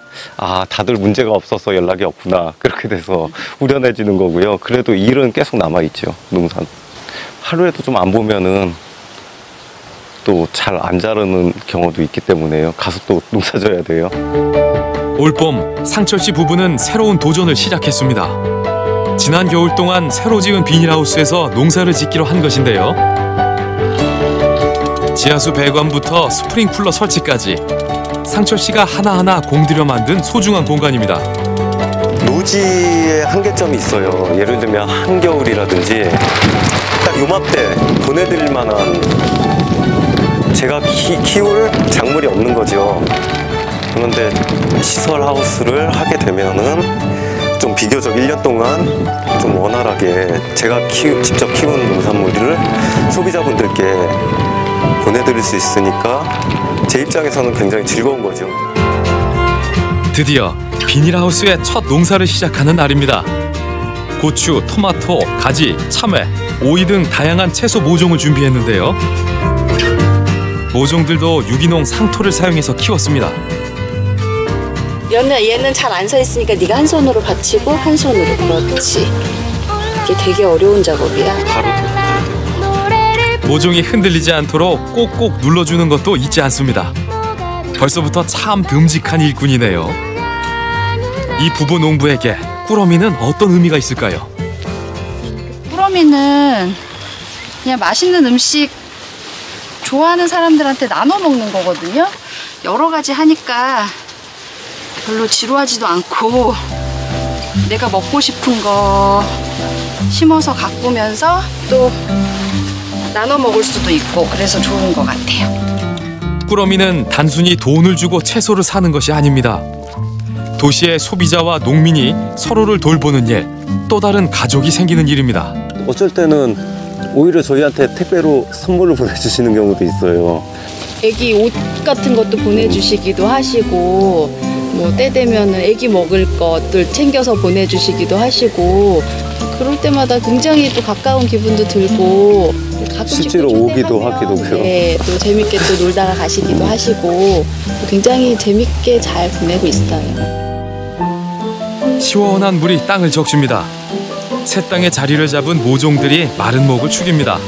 [SPEAKER 20] 다들 문제가 없어서 연락이 없구나, 그렇게 돼서 우려내지는 거고요. 그래도 일은 계속 남아있죠. 농산 하루에도 좀 안 보면은 또 잘 안 자르는 경우도 있기 때문에요. 가서 또 농사 져야 돼요.
[SPEAKER 1] 올봄 상철 씨 부부는 새로운 도전을 시작했습니다. 지난 겨울 동안 새로 지은 비닐하우스에서 농사를 짓기로 한 것인데요. 지하수 배관부터 스프링쿨러 설치까지 상철 씨가 하나하나 공들여 만든 소중한 공간입니다.
[SPEAKER 20] 노지의 한계점이 있어요. 예를 들면 한겨울이라든지 딱 요맘때 보내드릴 만한 제가 키울 작물이 없는 거죠. 그런데 시설 하우스를 하게 되면은 좀 비교적 1년 동안 좀 원활하게 제가 직접 키운 농산물들을 소비자분들께 보내드릴 수 있으니까 제 입장에서는 굉장히 즐거운 거죠.
[SPEAKER 1] 드디어 비닐하우스의 첫 농사를 시작하는 날입니다. 고추, 토마토, 가지, 참외, 오이 등 다양한 채소 모종을 준비했는데요. 모종들도 유기농 상토를 사용해서 키웠습니다.
[SPEAKER 12] 얘는 잘 안 서 있으니까 네가 한 손으로 받치고 한 손으로. 그렇지. 이게 되게 어려운 작업이야.
[SPEAKER 1] 모종이 흔들리지 않도록 꼭꼭 눌러주는 것도 잊지 않습니다. 벌써부터 참 듬직한 일꾼이네요. 이 부부 농부에게 꾸러미는 어떤 의미가 있을까요?
[SPEAKER 11] 꾸러미는 그냥 맛있는 음식 좋아하는 사람들한테 나눠 먹는 거거든요. 여러 가지 하니까 별로 지루하지도 않고 내가 먹고 싶은 거 심어서 가꾸면서 또 나눠 먹을 수도 있고 그래서 좋은 것 같아요.
[SPEAKER 1] 꾸러미는 단순히 돈을 주고 채소를 사는 것이 아닙니다. 도시의 소비자와 농민이 서로를 돌보는 일, 또 다른 가족이 생기는 일입니다.
[SPEAKER 20] 어쩔 때는 오히려 저희한테 택배로 선물을 보내주시는 경우도 있어요.
[SPEAKER 12] 애기 옷 같은 것도 보내주시기도 하시고 뭐 때 되면은 애기 먹을 것들 챙겨서 보내주시기도 하시고 그럴 때마다 굉장히 또 가까운 기분도 들고 가끔씩
[SPEAKER 20] 실제로 오기도 하기도고요.
[SPEAKER 12] 네, 또 재밌게 또 놀다가 가시기도 하시고 굉장히 재밌게 잘 보내고 있어요.
[SPEAKER 1] 시원한 물이 땅을 적십니다. 새 땅에 자리를 잡은 모종들이 마른 목을 축입니다.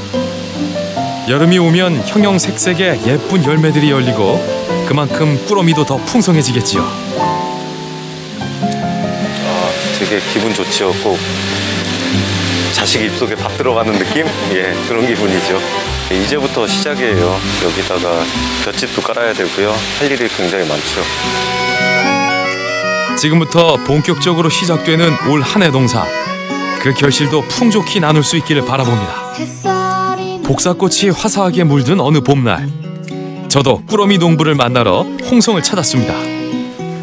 [SPEAKER 1] 여름이 오면 형형색색의 예쁜 열매들이 열리고 그만큼 꾸러미도 더 풍성해지겠지요.
[SPEAKER 20] 되게 기분 좋지요. 꼭 자식 입속에 밥 들어가는 느낌? 예, 그런 기분이죠. 이제부터 시작이에요. 여기다가 볏짚도 깔아야 되고요. 할 일이 굉장히 많죠.
[SPEAKER 1] 지금부터 본격적으로 시작되는 올 한 해 농사. 그 결실도 풍족히 나눌 수 있기를 바라봅니다. 복사꽃이 화사하게 물든 어느 봄날, 저도 꾸러미 농부를 만나러 홍성을 찾았습니다.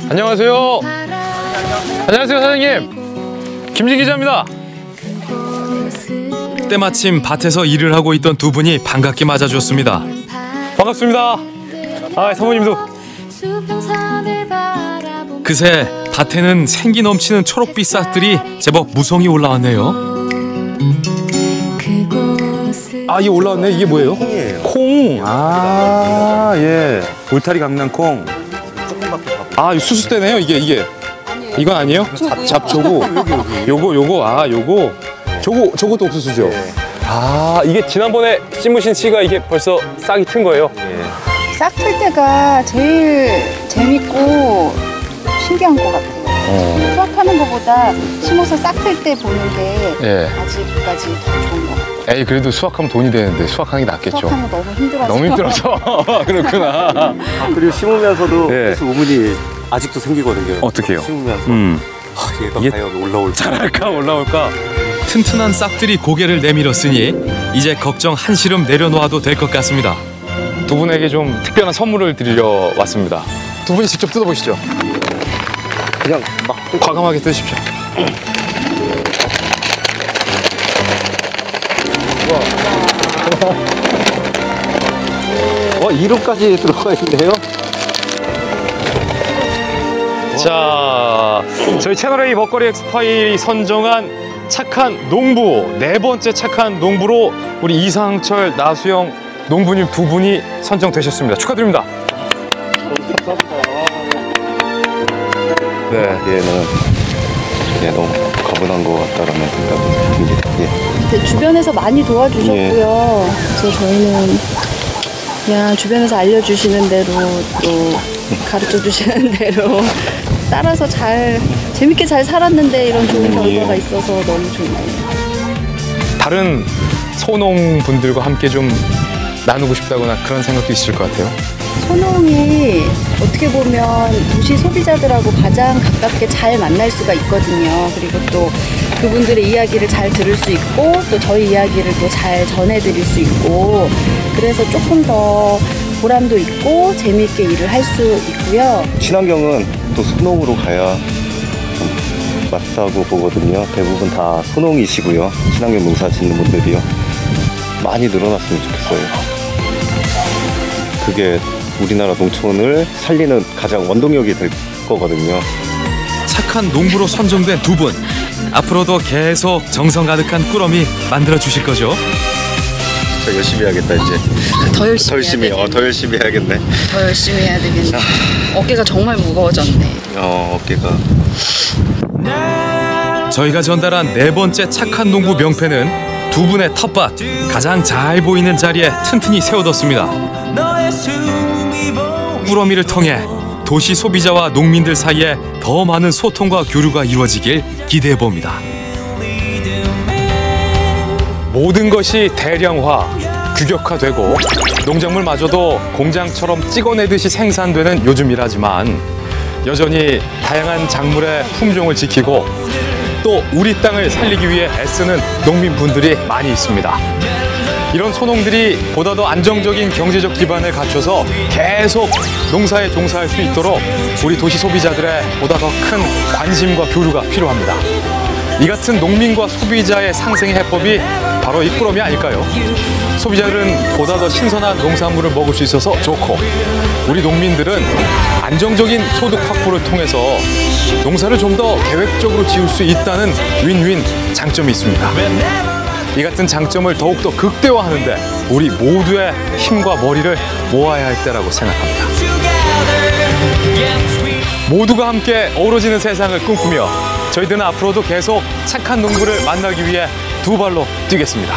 [SPEAKER 1] 안녕하세요. 안녕하세요, 사장님. 김진 기자입니다. 때마침 밭에서 일을 하고 있던 두 분이 반갑게 맞아주었습니다. 반갑습니다. 사모님도. 그새 밭에는 생기 넘치는 초록빛 싹들이 제법 무성히 올라왔네요.
[SPEAKER 2] 이게 올라왔네. 이게 뭐예요?
[SPEAKER 20] 콩이에요.
[SPEAKER 2] 콩. 예. 울타리 강낭콩.
[SPEAKER 1] 아, 수수대네요, 이게. 이건 아니에요? 잡초고. 저것도 옥수수죠? 아, 이게 지난번에 심으신 씨가 이게 벌써 싹이 튼 거예요?
[SPEAKER 2] 싹 틀 때가 제일 재밌고 신기한 것 같아요. 수확하는 것보다 심어서 싹 틀 때 보는 게 아직까지 더 좋은 것 같아요.
[SPEAKER 1] 에이, 그래도 수확하면 돈이 되는데 수확하는 게 낫겠죠.
[SPEAKER 2] 수확하는 거 너무
[SPEAKER 1] 너무 힘들어서. 그렇구나.
[SPEAKER 20] 그리고 심으면서도 계속 의문이 아직도 생기거든요.
[SPEAKER 1] 어떻게요?
[SPEAKER 20] 심으면서. 얘가 과연 올라올까?
[SPEAKER 1] 자랄까 올라올까? 튼튼한 싹들이 고개를 내밀었으니 이제 걱정 한시름 내려놓아도 될 것 같습니다. 두 분에게 좀 특별한 선물을 드리려 왔습니다. 두 분이 직접 뜯어보시죠. 그냥 막 과감하게 뜯으십시오.
[SPEAKER 20] 이름까지 들어가 있네요.
[SPEAKER 1] 자, 저희 채널A 먹거리 엑스파일이 선정한 착한 농부, 4번째 착한 농부로 우리 이상철, 나수영 농부님 두 분이 선정되셨습니다. 축하드립니다.
[SPEAKER 20] 네, 얘는 너무 가분한 것 같다라는 생각이 듭니다.
[SPEAKER 2] 주변에서 많이 도와주셨고요. 그래서 저희는 그냥 주변에서 알려주시는 대로 또 가르쳐 주시는 대로 따라서 재밌게 잘 살았는데 이런 좋은 결과가 있어서 너무 좋네요.
[SPEAKER 1] 다른 소농분들과 함께 좀 나누고 싶다거나 그런 생각도 있을 것 같아요.
[SPEAKER 2] 소농이 어떻게 보면 도시 소비자들하고 가장 가깝게 잘 만날 수가 있거든요. 그리고 또 그분들의 이야기를 잘 들을 수 있고 또 저희 이야기를 또 잘 전해드릴 수 있고 그래서 조금 더 보람도 있고 재미있게 일을 할 수 있고요.
[SPEAKER 20] 친환경은 또 소농으로 가야 좀 맞다고 보거든요. 대부분 다 소농이시고요. 친환경 농사 짓는 분들이요. 많이 늘어났으면 좋겠어요. 그게 우리나라 농촌을 살리는 가장 원동력이 될 거거든요.
[SPEAKER 1] 착한 농부로 선정된 두 분. 앞으로도 계속 정성 가득한 꾸러미 만들어 주실 거죠?
[SPEAKER 20] 진짜 열심히 해야겠다 이제.
[SPEAKER 12] 더 열심히
[SPEAKER 20] 더 열심히 해야겠네.
[SPEAKER 12] 더 열심히 해야 되겠네. 어깨가 정말 무거워졌네.
[SPEAKER 20] 어깨가.
[SPEAKER 1] 저희가 전달한 4번째 착한 농부 명패는 두 분의 텃밭 가장 잘 보이는 자리에 튼튼히 세워뒀습니다. 꾸러미를 통해 도시 소비자와 농민들 사이에 더 많은 소통과 교류가 이루어지길 기대해봅니다. 모든 것이 대량화, 규격화되고 농작물마저도 공장처럼 찍어내듯이 생산되는 요즘이라지만 여전히 다양한 작물의 품종을 지키고 또 우리 땅을 살리기 위해 애쓰는 농민분들이 많이 있습니다. 이런 소농들이 보다 더 안정적인 경제적 기반을 갖춰서 계속 농사에 종사할 수 있도록 우리 도시 소비자들의 보다 더 큰 관심과 교류가 필요합니다. 이 같은 농민과 소비자의 상생의 해법이 바로 이 꾸러미 아닐까요? 소비자들은 보다 더 신선한 농산물을 먹을 수 있어서 좋고 우리 농민들은 안정적인 소득 확보를 통해서 농사를 좀 더 계획적으로 지을 수 있다는 윈윈 장점이 있습니다. 이 같은 장점을 더욱더 극대화하는데 우리 모두의 힘과 머리를 모아야 할 때라고 생각합니다. 모두가 함께 어우러지는 세상을 꿈꾸며 저희들은 앞으로도 계속 착한 농부를 만나기 위해 두 발로 뛰겠습니다.